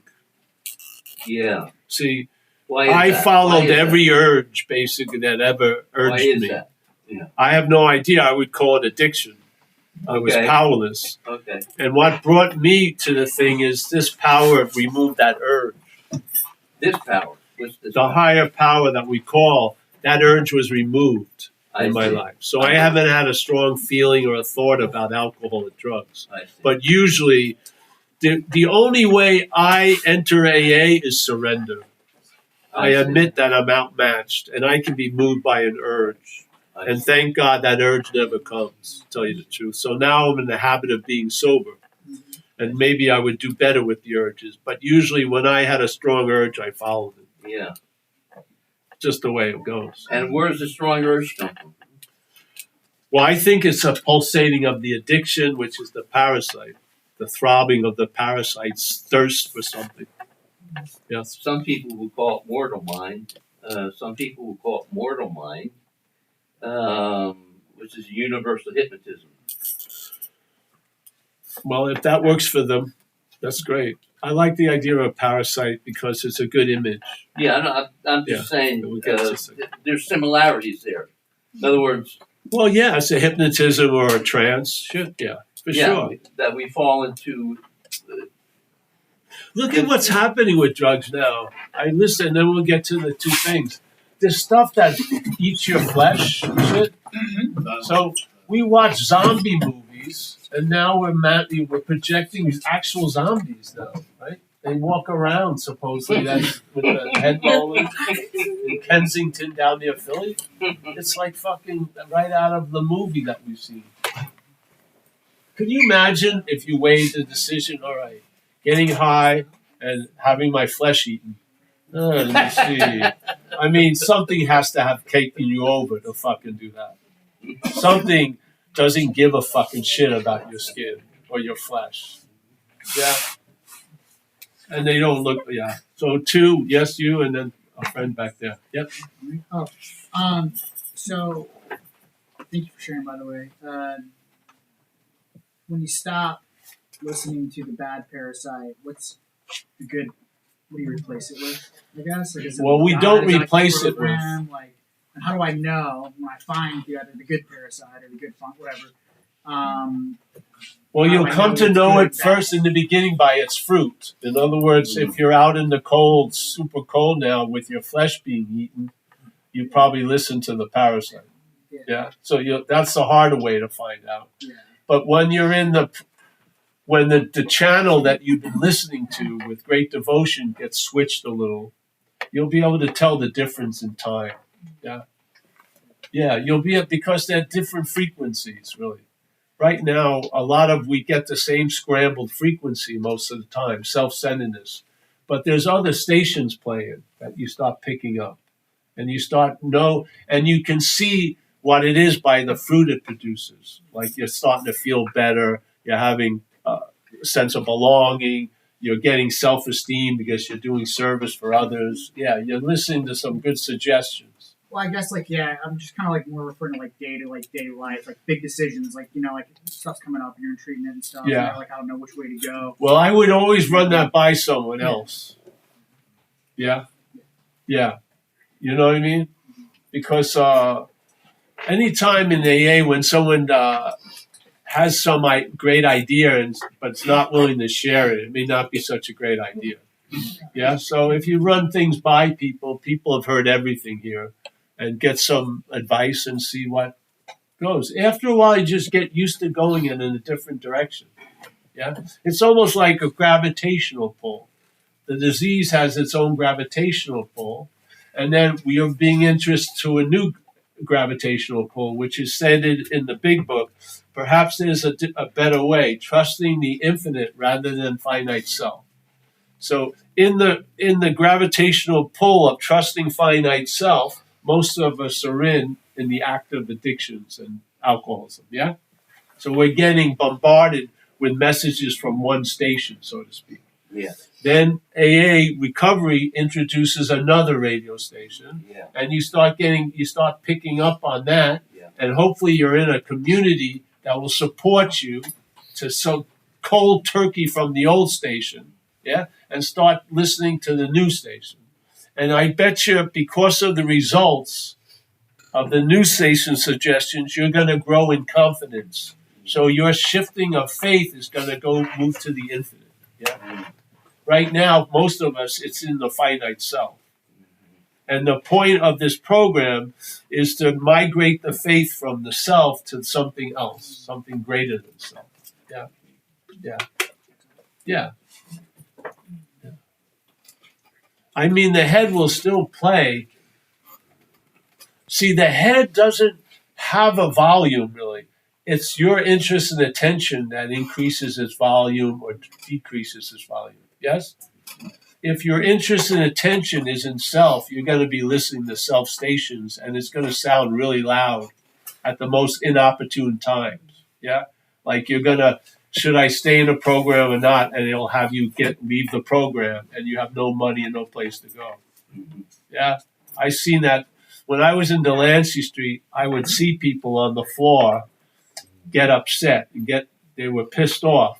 D: Yeah.
C: See,
D: I
C: followed every urge, basically, that ever urged me.
D: That? Yeah.
C: I have no idea. I would call it addiction. I was powerless.
D: Okay.
C: And what brought me to the thing is this power removed that urge.
D: This power? What's this
C: The
D: power?
C: higher power that we call, that urge was removed in my life. So I haven't had a strong feeling or a thought about alcohol and drugs.
D: I see.
C: But usually, the only way I enter AA is surrender. I admit that I'm outmatched, and I can be moved by an urge. And thank God that urge never comes, to tell you the truth. So now I'm in the habit of being sober. And maybe I would do better with the urges. But usually when I had a strong urge, I followed it.
D: Yeah.
C: Just the way it goes.
D: And where does the strong urge come from?
C: Well, I think it's a pulsating of the addiction, which is the parasite, the throbbing of the parasite's thirst for something. Yes.
D: Some people will call it mortal mind. Some people will call it mortal mind, which is universal hypnotism.
C: Well, if that works for them, that's great. I like the idea of parasite because it's a good image.
D: Yeah, I'm just saying there's similarities there. In other words,
C: well, yeah, it's a hypnotism or a trance. Shit, yeah, for sure.
D: That we fall into.
C: Look at what's happening with drugs now. I listen, and then we'll get to the two things. There's stuff that eats your flesh, shit. So we watch zombie movies, and now we're projecting actual zombies now, right? They walk around supposedly with the head rolling in Kensington down near Philly. It's like fucking right out of the movie that we've seen. Could you imagine if you weighed the decision, all right, getting high and having my flesh eaten? Let me see. I mean, something has to have taken you over to fucking do that. Something doesn't give a fucking shit about your skin or your flesh. Yeah. And they don't look, yeah. So two, yes, you, and then a friend back there. Yep.
B: Oh, so thank you for sharing, by the way. When you stop listening to the bad parasite, what's the good? What do you replace it with? I guess. Like,
C: well, we don't replace it with.
B: Like, and how do I know when I find either the good parasite or the good funk, whatever?
C: Well, you'll come to know it first in the beginning by its fruit. In other words, if you're out in the cold, super cold now, with your flesh being eaten, you probably listen to the parasite. Yeah. So that's the harder way to find out.
B: Yeah.
C: But when you're in when the channel that you've been listening to with great devotion gets switched a little, you'll be able to tell the difference in time. Yeah. Yeah, you'll be because they're different frequencies, really. Right now, we get the same scrambled frequency most of the time, self-centeredness. But there's other stations playing that you start picking up. And you and you can see what it is by the fruit it produces. Like you're starting to feel better, you're having a sense of belonging, you're getting self-esteem because you're doing service for others. Yeah, you're listening to some good suggestions.
B: Well, I guess I'm just kind of more referring to daily life, like big decisions, like stuff's coming up and you're in treatment and stuff.
C: Yeah.
B: And I don't know which way to go.
C: Well, I would always run that by someone else. Yeah, yeah, you know what I mean? Because anytime in AA when someone has some great idea but it's not willing to share it, it may not be such a great idea. Yeah. So if you run things by people have heard everything here. And get some advice and see what goes. After a while, you just get used to going in a different direction. Yeah, it's almost like a gravitational pull. The disease has its own gravitational pull, and then we are being introduced to a new gravitational pull, which is said in the Big Book. Perhaps there's a better way, trusting the infinite rather than finite self. So in the gravitational pull of trusting finite self, most of us are in the act of addictions and alcoholism, yeah? So we're getting bombarded with messages from one station, so to speak.
D: Yeah.
C: Then AA recovery introduces another radio station, and you start picking up on that, and hopefully you're in a community that will support you to some cold turkey from the old station, yeah, and start listening to the new station. And I bet you because of the results of the new station suggestions, you're going to grow in confidence. So your shifting of faith is going to move to the infinite. Yeah. Right now, most of us, it's in the finite self. And the point of this program is to migrate the faith from the self to something else, something greater than self. Yeah. Yeah. Yeah. I mean, the head will still play. See, the head doesn't have a volume, really. It's your interest and attention that increases its volume or decreases its volume. Yes? If your interest and attention is in self, you're going to be listening to self stations, and it's going to sound really loud. at the most inopportune times. Yeah, like should I stay in a program or not? And it'll have you leave the program, and you have no money and no place to go. Yeah, I seen that when I was in Delancey Street. I would see people on the floor get upset and they were pissed off,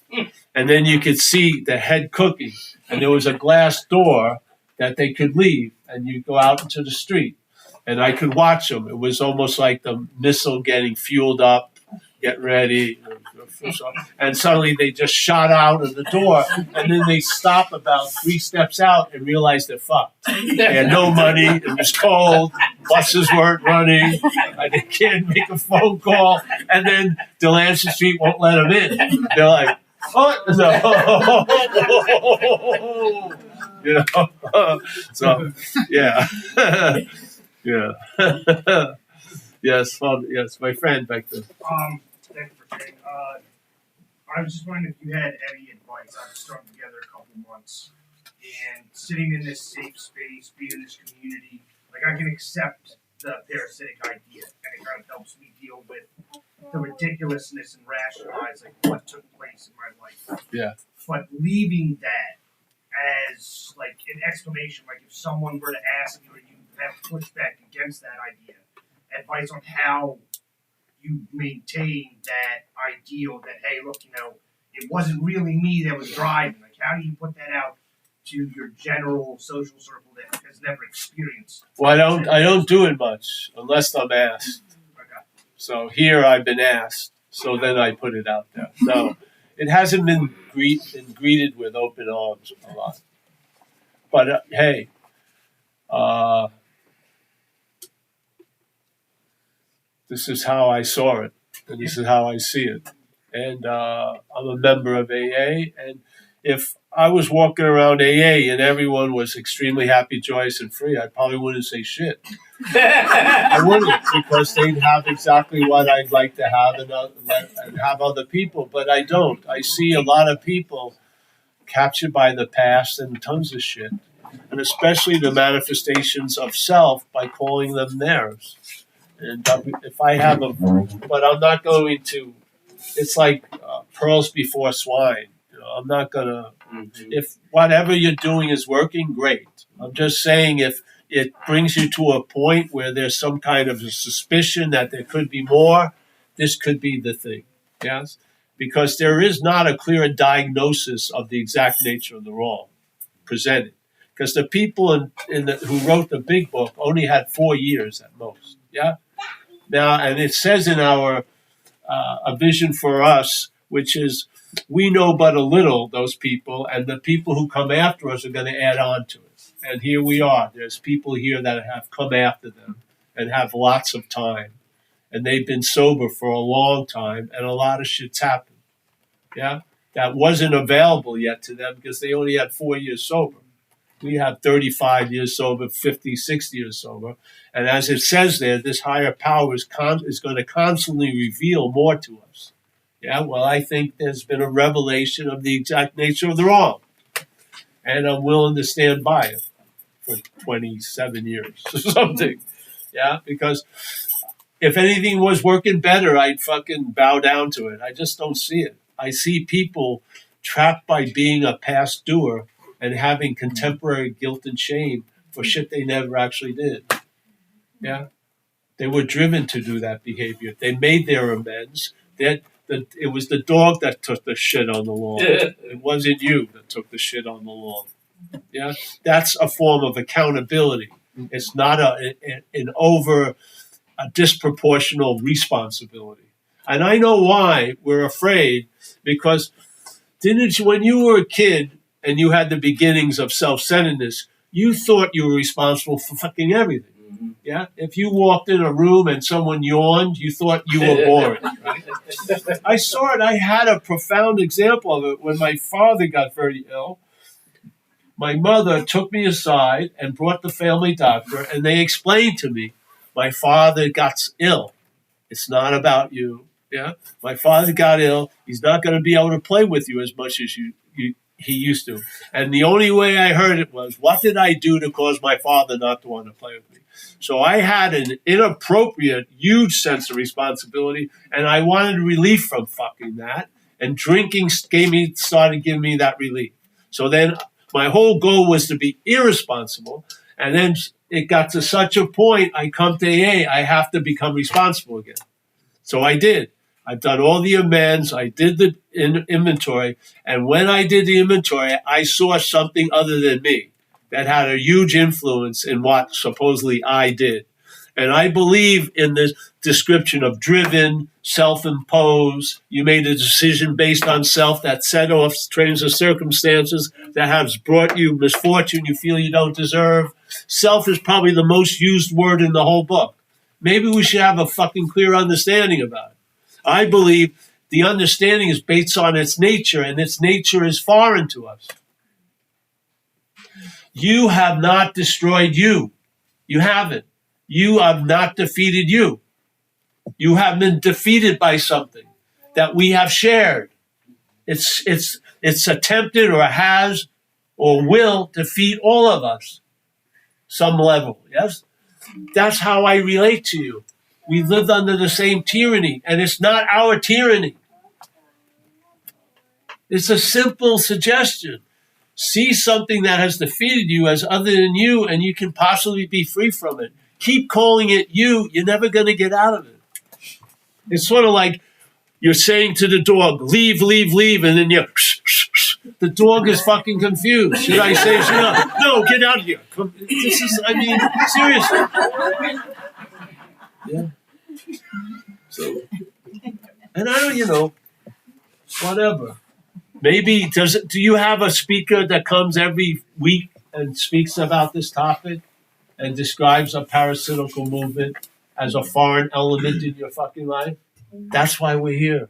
C: and then you could see the head cooking, and there was a glass door that they could leave, and you go out into the street, and I could watch them. It was almost like the missile getting fueled up, get ready, and suddenly they just shot out of the door, and then they stop about 3 steps out and realize they're fucked. They had no money, it was cold, buses weren't running, they can't make a phone call, and then Delancey Street won't let them in. They're like, oh, no. You know, so yeah, yeah. Yes, well, yes, my friend back there.
E: Thank you for saying. I was just wondering if you had any advice. I've strung together a couple months, and sitting in this safe space, being in this community, like I can accept the parasitic idea, and it kind of helps me deal with the ridiculousness and rationalize like what took place in my life.
C: Yeah.
E: But leaving that as like an exclamation, like if someone were to ask you or you have pushback against that idea, advice on how you maintain that ideal that, hey, look, it wasn't really me that was driving. Like, how do you put that out to your general social circle that has never experienced?
C: Well, I don't do it much unless I'm asked.
E: Okay.
C: So here I've been asked, so then I put it out there. No, it hasn't been greeted with open arms a lot. But hey, this is how I saw it, and this is how I see it. And I'm a member of AA, and if I was walking around AA and everyone was extremely happy, joyous, and free, I probably wouldn't say shit. I wouldn't, because they'd have exactly what I'd like to have and have other people, but I don't. I see a lot of people captured by the past and tons of shit, and especially the manifestations of self by calling them theirs. And if I have but I'm not going to, it's like pearls before swine. I'm not going to, if whatever you're doing is working, great. I'm just saying if it brings you to a point where there's some kind of a suspicion that there could be more, this could be the thing. Yes? Because there is not a clear diagnosis of the exact nature of the wrong presented. Because the people who wrote the big book only had 4 years at most. Yeah? Now, and it says in our A Vision for Us, which is we know but a little, those people, and the people who come after us are going to add on to it. And here we are. There's people here that have come after them and have lots of time. And they've been sober for a long time, and a lot of shit's happened. Yeah? That wasn't available yet to them because they only had 4 years sober. We have 35 years sober, 50, 60 years sober. And as it says there, this higher power is going to constantly reveal more to us. Yeah, well, I think there's been a revelation of the exact nature of the wrong. And I'm willing to stand by it for 27 years or something. Yeah, because if anything was working better, I'd fucking bow down to it. I just don't see it. I see people trapped by being a past doer and having contemporary guilt and shame for shit they never actually did. Yeah? They were driven to do that behavior. They made their amends. It was the dog that took the shit on the lawn. It wasn't you that took the shit on the lawn. Yeah? That's a form of accountability. It's not a disproportional responsibility. And I know why we're afraid, because when you were a kid, and you had the beginnings of self-centeredness, you thought you were responsible for fucking everything. Mm-hmm. Yeah? If you walked in a room and someone yawned, you thought you were boring. Right? I saw it. I had a profound example of it when my father got very ill. My mother took me aside and brought the family doctor, and they explained to me, my father got ill. It's not about you. Yeah? My father got ill. He's not going to be able to play with you as much as He used to. And the only way I heard it was, what did I do to cause my father not to want to play with me? So I had an inappropriate, huge sense of responsibility, and I wanted relief from fucking that. And drinking started giving me that relief. So then my whole goal was to be irresponsible. And then it got to such a point, I come to AA, I have to become responsible again. So I did. I've done all the amends. I did the inventory. And when I did the inventory, I saw something other than me that had a huge influence in what supposedly I did. And I believe in this description of driven, self-imposed. You made a decision based on self that set off trains of circumstances that has brought you misfortune you feel you don't deserve. Self is probably the most used word in the whole book. Maybe we should have a fucking clear understanding about it. I believe the understanding is based on its nature, and its nature is foreign to us. You have not destroyed you. You haven't. You have not defeated you. You have been defeated by something that we have shared. It's attempted or has or will defeat all of us, some level, yes? That's how I relate to you. We lived under the same tyranny, and it's not our tyranny. It's a simple suggestion. See something that has defeated you as other than you, and you can possibly be free from it. Keep calling it you. You're never going to get out of it. It's sort of like you're saying to the dog, leave, leave, leave, and then the dog is fucking confused. Should I say, no, get out of here. Seriously. Yeah. So, and I don't, whatever. Maybe, do you have a speaker that comes every week and speaks about this topic and describes a parasitical movement as a foreign element in your fucking life? That's why we're here.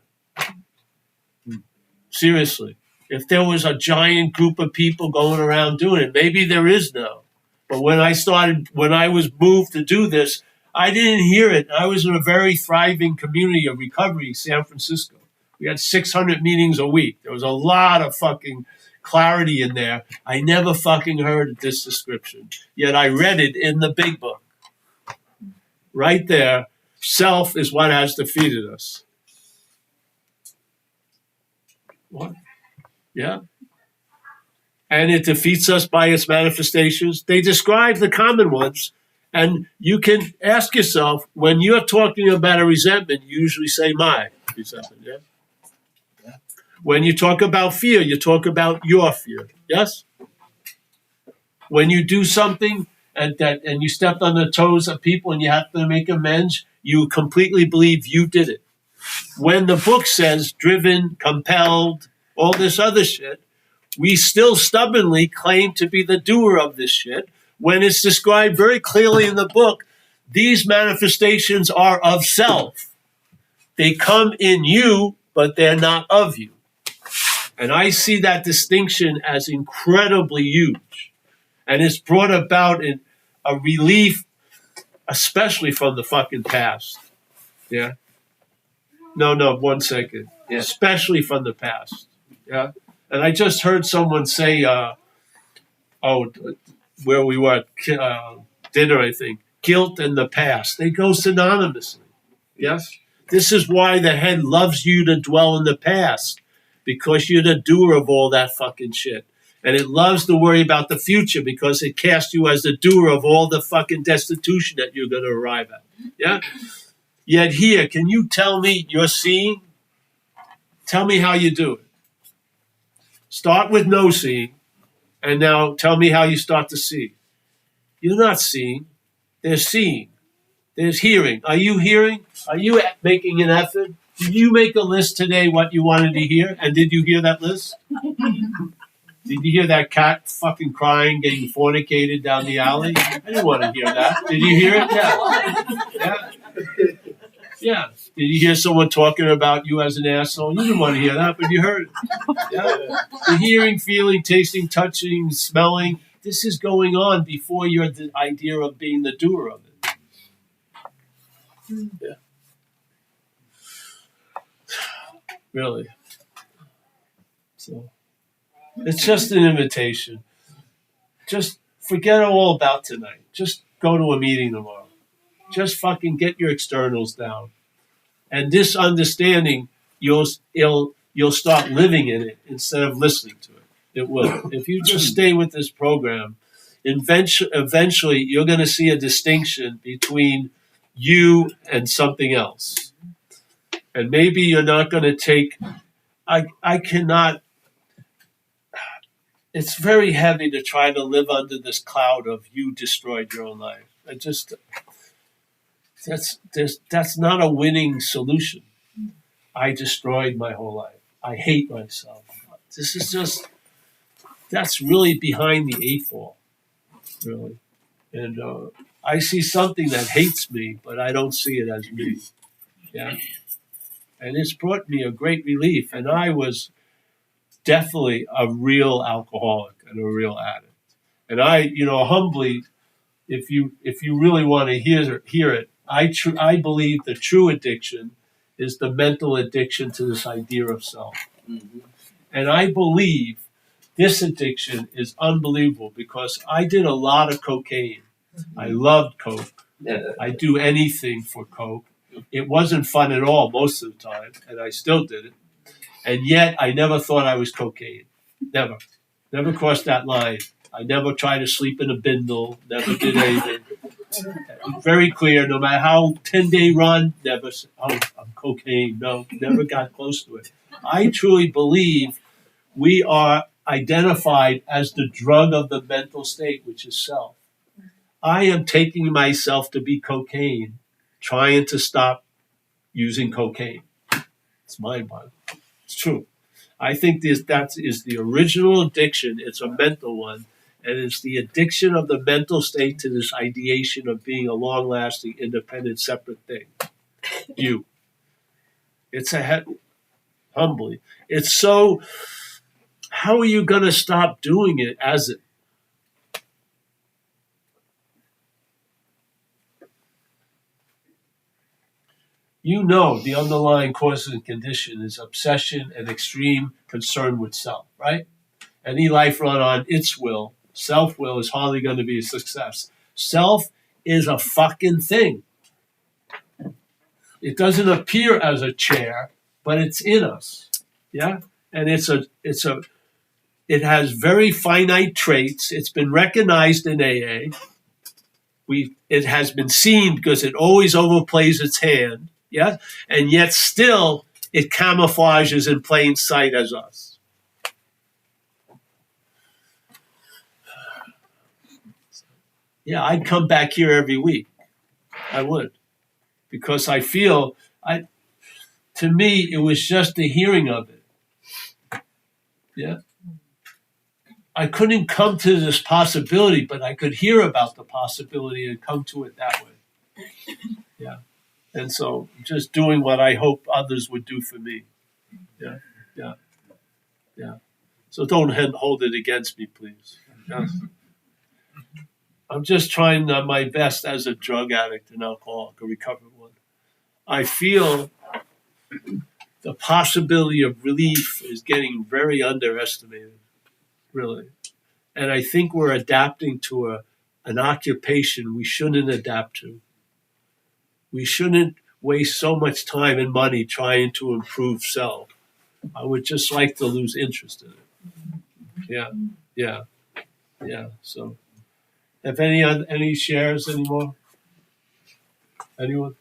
C: Seriously. If there was a giant group of people going around doing it, maybe there is now. But when I was moved to do this, I didn't hear it. I was in a very thriving community of recovery, San Francisco. We had 600 meetings a week. There was a lot of fucking clarity in there. I never fucking heard this description. Yet I read it in the big book. Right there, self is what has defeated us. What? Yeah. And it defeats us by its manifestations. They describe the common ones. And you can ask yourself, when you're talking about a resentment, you usually say my resentment, yeah? When you talk about fear, you talk about your fear, yes? When you do something and you stepped on the toes of people and you have to make amends, you completely believe you did it. When the book says driven, compelled, all this other shit, we still stubbornly claim to be the doer of this shit when it's described very clearly in the book. These manifestations are of self. They come in you, but they're not of you. And I see that distinction as incredibly huge. And it's brought about in a relief, especially from the fucking past. Yeah? No, 1 second.
D: Yeah.
C: Especially from the past. Yeah? And I just heard someone say, where we were at dinner, I think, guilt and the past. They go synonymously. Yes? This is why the head loves you to dwell in the past, because you're the doer of all that fucking shit. And it loves to worry about the future because it casts you as the doer of all the fucking destitution that you're going to arrive at. Yeah? Yet here, can you tell me you're seeing? Tell me how you do it. Start with no seeing, and now tell me how you start to see. You're not seeing. They're seeing. There's hearing. Are you hearing? Are you making an effort? Did you make a list today what you wanted to hear? And did you hear that list? Did you hear that cat fucking crying, getting fornicated down the alley? I didn't want to hear that. Did you hear it? Yeah. Yeah. Did you hear someone talking about you as an asshole? You didn't want to hear that, but you heard it. Yeah. The hearing, feeling, tasting, touching, smelling, this is going on before you're the idea of being the doer of it. Yeah. Really. So It's just an invitation. Just forget all about tonight. Just go to a meeting tomorrow. Just fucking get your externals down. And this understanding, you'll start living in it instead of listening to it. It will. If you just stay with this program, eventually you're going to see a distinction between you and something else. And maybe you're not going to take. I cannot. It's very heavy to try to live under this cloud of you destroyed your own life. That's not a winning solution. I destroyed my whole life. I hate myself. This is just, that's really behind the eight ball, really. And I see something that hates me, but I don't see it as me. Yeah. And it's brought me a great relief. And I was definitely a real alcoholic and a real addict. And I, humbly, if you really want to hear it, I believe the true addiction is the mental addiction to this idea of self.
D: Mm-hmm.
C: And I believe this addiction is unbelievable because I did a lot of cocaine. I loved coke.
D: Yeah.
C: I do anything for coke. It wasn't fun at all most of the time, and I still did it. And yet I never thought I was cocaine. Never. Never crossed that line. I never tried to sleep in a bindle. Never did anything. Very clear, no matter how 10-day run, never, I'm cocaine. No, never got close to it. I truly believe we are identified as the drug of the mental state, which is self. I am taking myself to be cocaine, trying to stop using cocaine. It's mind-boggling. It's true. I think that is the original addiction. It's a mental one. And it's the addiction of the mental state to this ideation of being a long-lasting, independent, separate thing. You. It's humbly. It's so, how are you going to stop doing it as it? You know the underlying cause and condition is obsession and extreme concern with self, right? Any life run on its will, self-will is hardly going to be a success. Self is a fucking thing. It doesn't appear as a chair, but it's in us. Yeah? And it has very finite traits. It's been recognized in AA. It has been seen because it always overplays its hand. Yeah? And yet still it camouflages in plain sight as us. Yeah, I'd come back here every week. I would. Because I feel, to me, it was just the hearing of it. Yeah. I couldn't come to this possibility, but I could hear about the possibility and come to it that way. Yeah. And so just doing what I hope others would do for me. Yeah. Yeah. Yeah. So don't hold it against me, please. Yeah. I'm just trying my best as a drug addict and alcoholic, a recovered one. I feel the possibility of relief is getting very underestimated, really. And I think we're adapting to an occupation we shouldn't adapt to. We shouldn't waste so much time and money trying to improve self. I would just like to lose interest in it. Yeah, yeah, yeah. So, if any shares anymore? Anyone?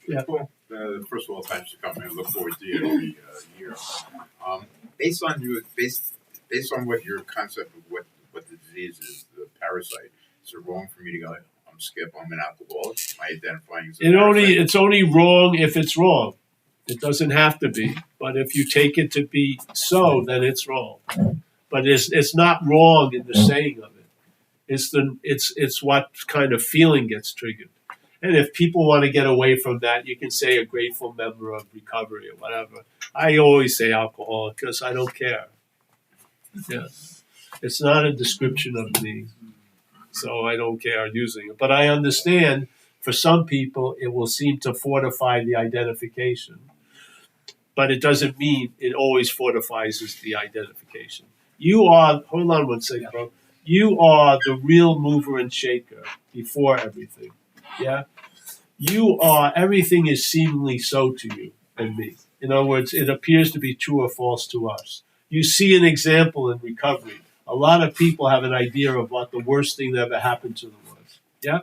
C: Yeah.
F: Well, first of all, thanks for coming. I look forward to you every year. Based on what your concept of what the disease is, the parasite, is it wrong for me to go, I'm Skip, I'm an alcoholic? Am I identifying as a parasite?
C: It's only wrong if it's wrong. It doesn't have to be. But if you take it to be so, then it's wrong. But it's not wrong in the saying of it. It's what kind of feeling gets triggered. And if people want to get away from that, you can say a grateful member of recovery or whatever. I always say alcoholic because I don't care. Yeah. It's not a description of me, so I don't care using it. But I understand for some people it will seem to fortify the identification. but it doesn't mean it always fortifies the identification. You are, hold on one second, bro. You are the real mover and shaker before everything. Yeah? You are, everything is seemingly so to you and me. In other words, it appears to be true or false to us. You see an example in recovery. A lot of people have an idea of what the worst thing that ever happened to them was. Yeah?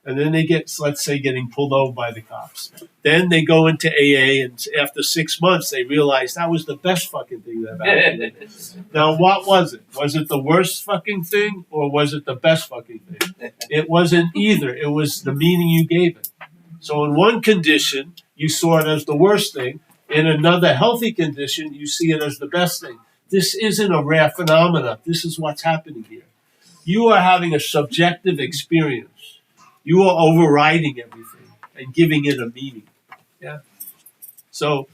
C: And then they get, let's say, getting pulled over by the cops. Then they go into AA, and after 6 months, they realize that was the best fucking thing that ever happened to them. Now, what was it? Was it the worst fucking thing, or was it the best fucking thing? It wasn't either. It was the meaning you gave it. So in one condition, you saw it as the worst thing. In another healthy condition, you see it as the best thing. This isn't a rare phenomenon. This is what's happening here. You are having a subjective experience. You are overriding everything and giving it a meaning. Yeah. So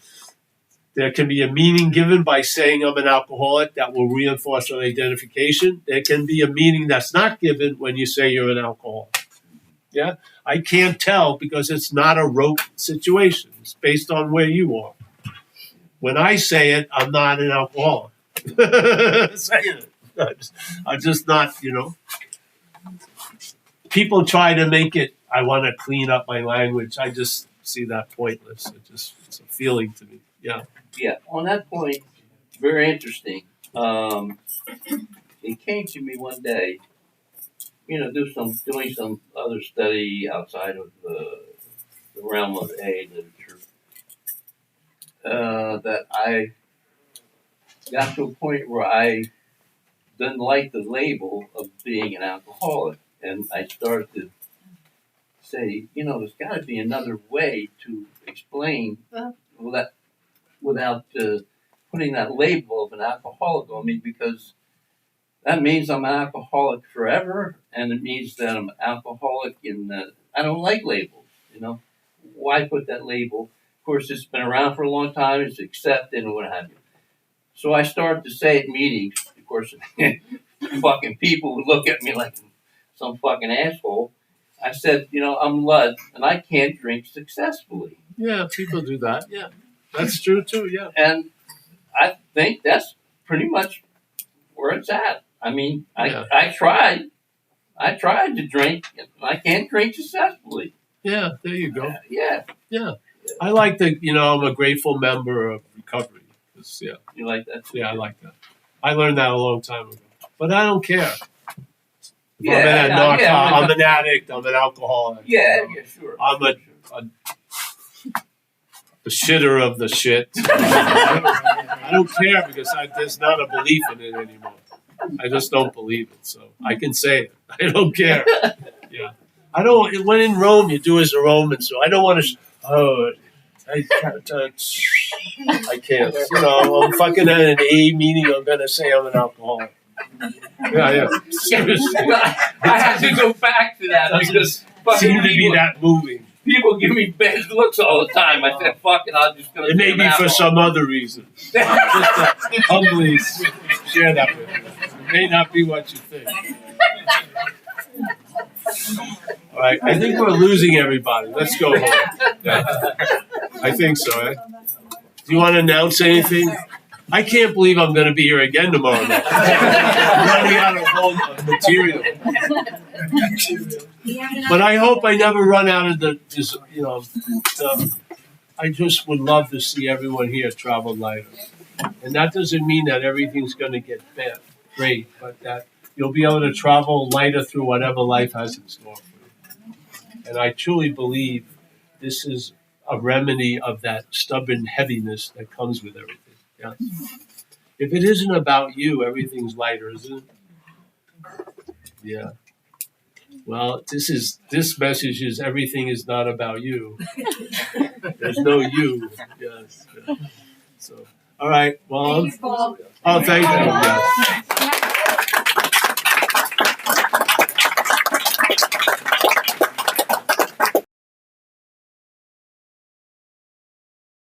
C: there can be a meaning given by saying I'm an alcoholic that will reinforce an identification. There can be a meaning that's not given when you say you're an alcoholic. Yeah. I can't tell because it's not a rote situation. It's based on where you are. When I say it, I'm not an alcoholic. Saying it. I'm just not, People try to make it, I want to clean up my language. I just see that pointless. It's a feeling to me. Yeah.
D: Yeah, on that point, very interesting. It came to me one day, doing some other study outside of the realm of A literature, that I got to a point where I didn't like the label of being an alcoholic. And I started to say, there's got to be another way to explain without putting that label of an alcoholic on me, because that means I'm an alcoholic forever, and it means that I'm an alcoholic I don't like labels, Why put that label? Of course, it's been around for a long time, it's accepted and what have you. So I started to say at meetings, of course, fucking people would look at me like some fucking asshole. I said, I'm Lud, and I can't drink successfully.
C: Yeah, people do that. Yeah, that's true too. Yeah,
D: and I think that's pretty much where it's at. I mean, I tried to drink, and I can't drink successfully.
C: Yeah, there you go.
D: Yeah.
C: I like that. I'm a grateful member of recovery. Yeah,
D: You like that?
C: Yeah, I like that. I learned that a long time ago, but I don't care. I'm an addict. I'm an alcoholic.
D: Yeah, sure.
C: I'm a the shitter of the shit. I don't care because there's not a belief in it anymore. I just don't believe it, so I can say it. I don't care. Yeah, I don't. When in Rome, you do as a Roman, so I don't want to. I can't. I'm fucking at an A meeting. I'm gonna say I'm an alcoholic. Yeah. Seriously.
D: I had to go back to that because
C: seemed to be that moving.
D: People give me bad looks all the time. I said, "Fuck it, I'm just gonna."
C: It may be for some other reason. Just to humbly share that with you. It may not be what you think. All right, I think we're losing everybody. Let's go home. Yeah. I think so. Do you want to announce anything? I can't believe I'm going to be here again tomorrow night. I'm running out of whole material. But I hope I never run out of I just would love to see everyone here travel lighter. And that doesn't mean that everything's going to get great, but that you'll be able to travel lighter through whatever life has in store for you. And I truly believe this is a remedy of that stubborn heaviness that comes with everything. Yeah. If it isn't about you, everything's lighter, isn't it? Yeah. Well, this message is everything is not about you. There's no you. Yes. Yeah. So, all right. Well, thank you. Yes.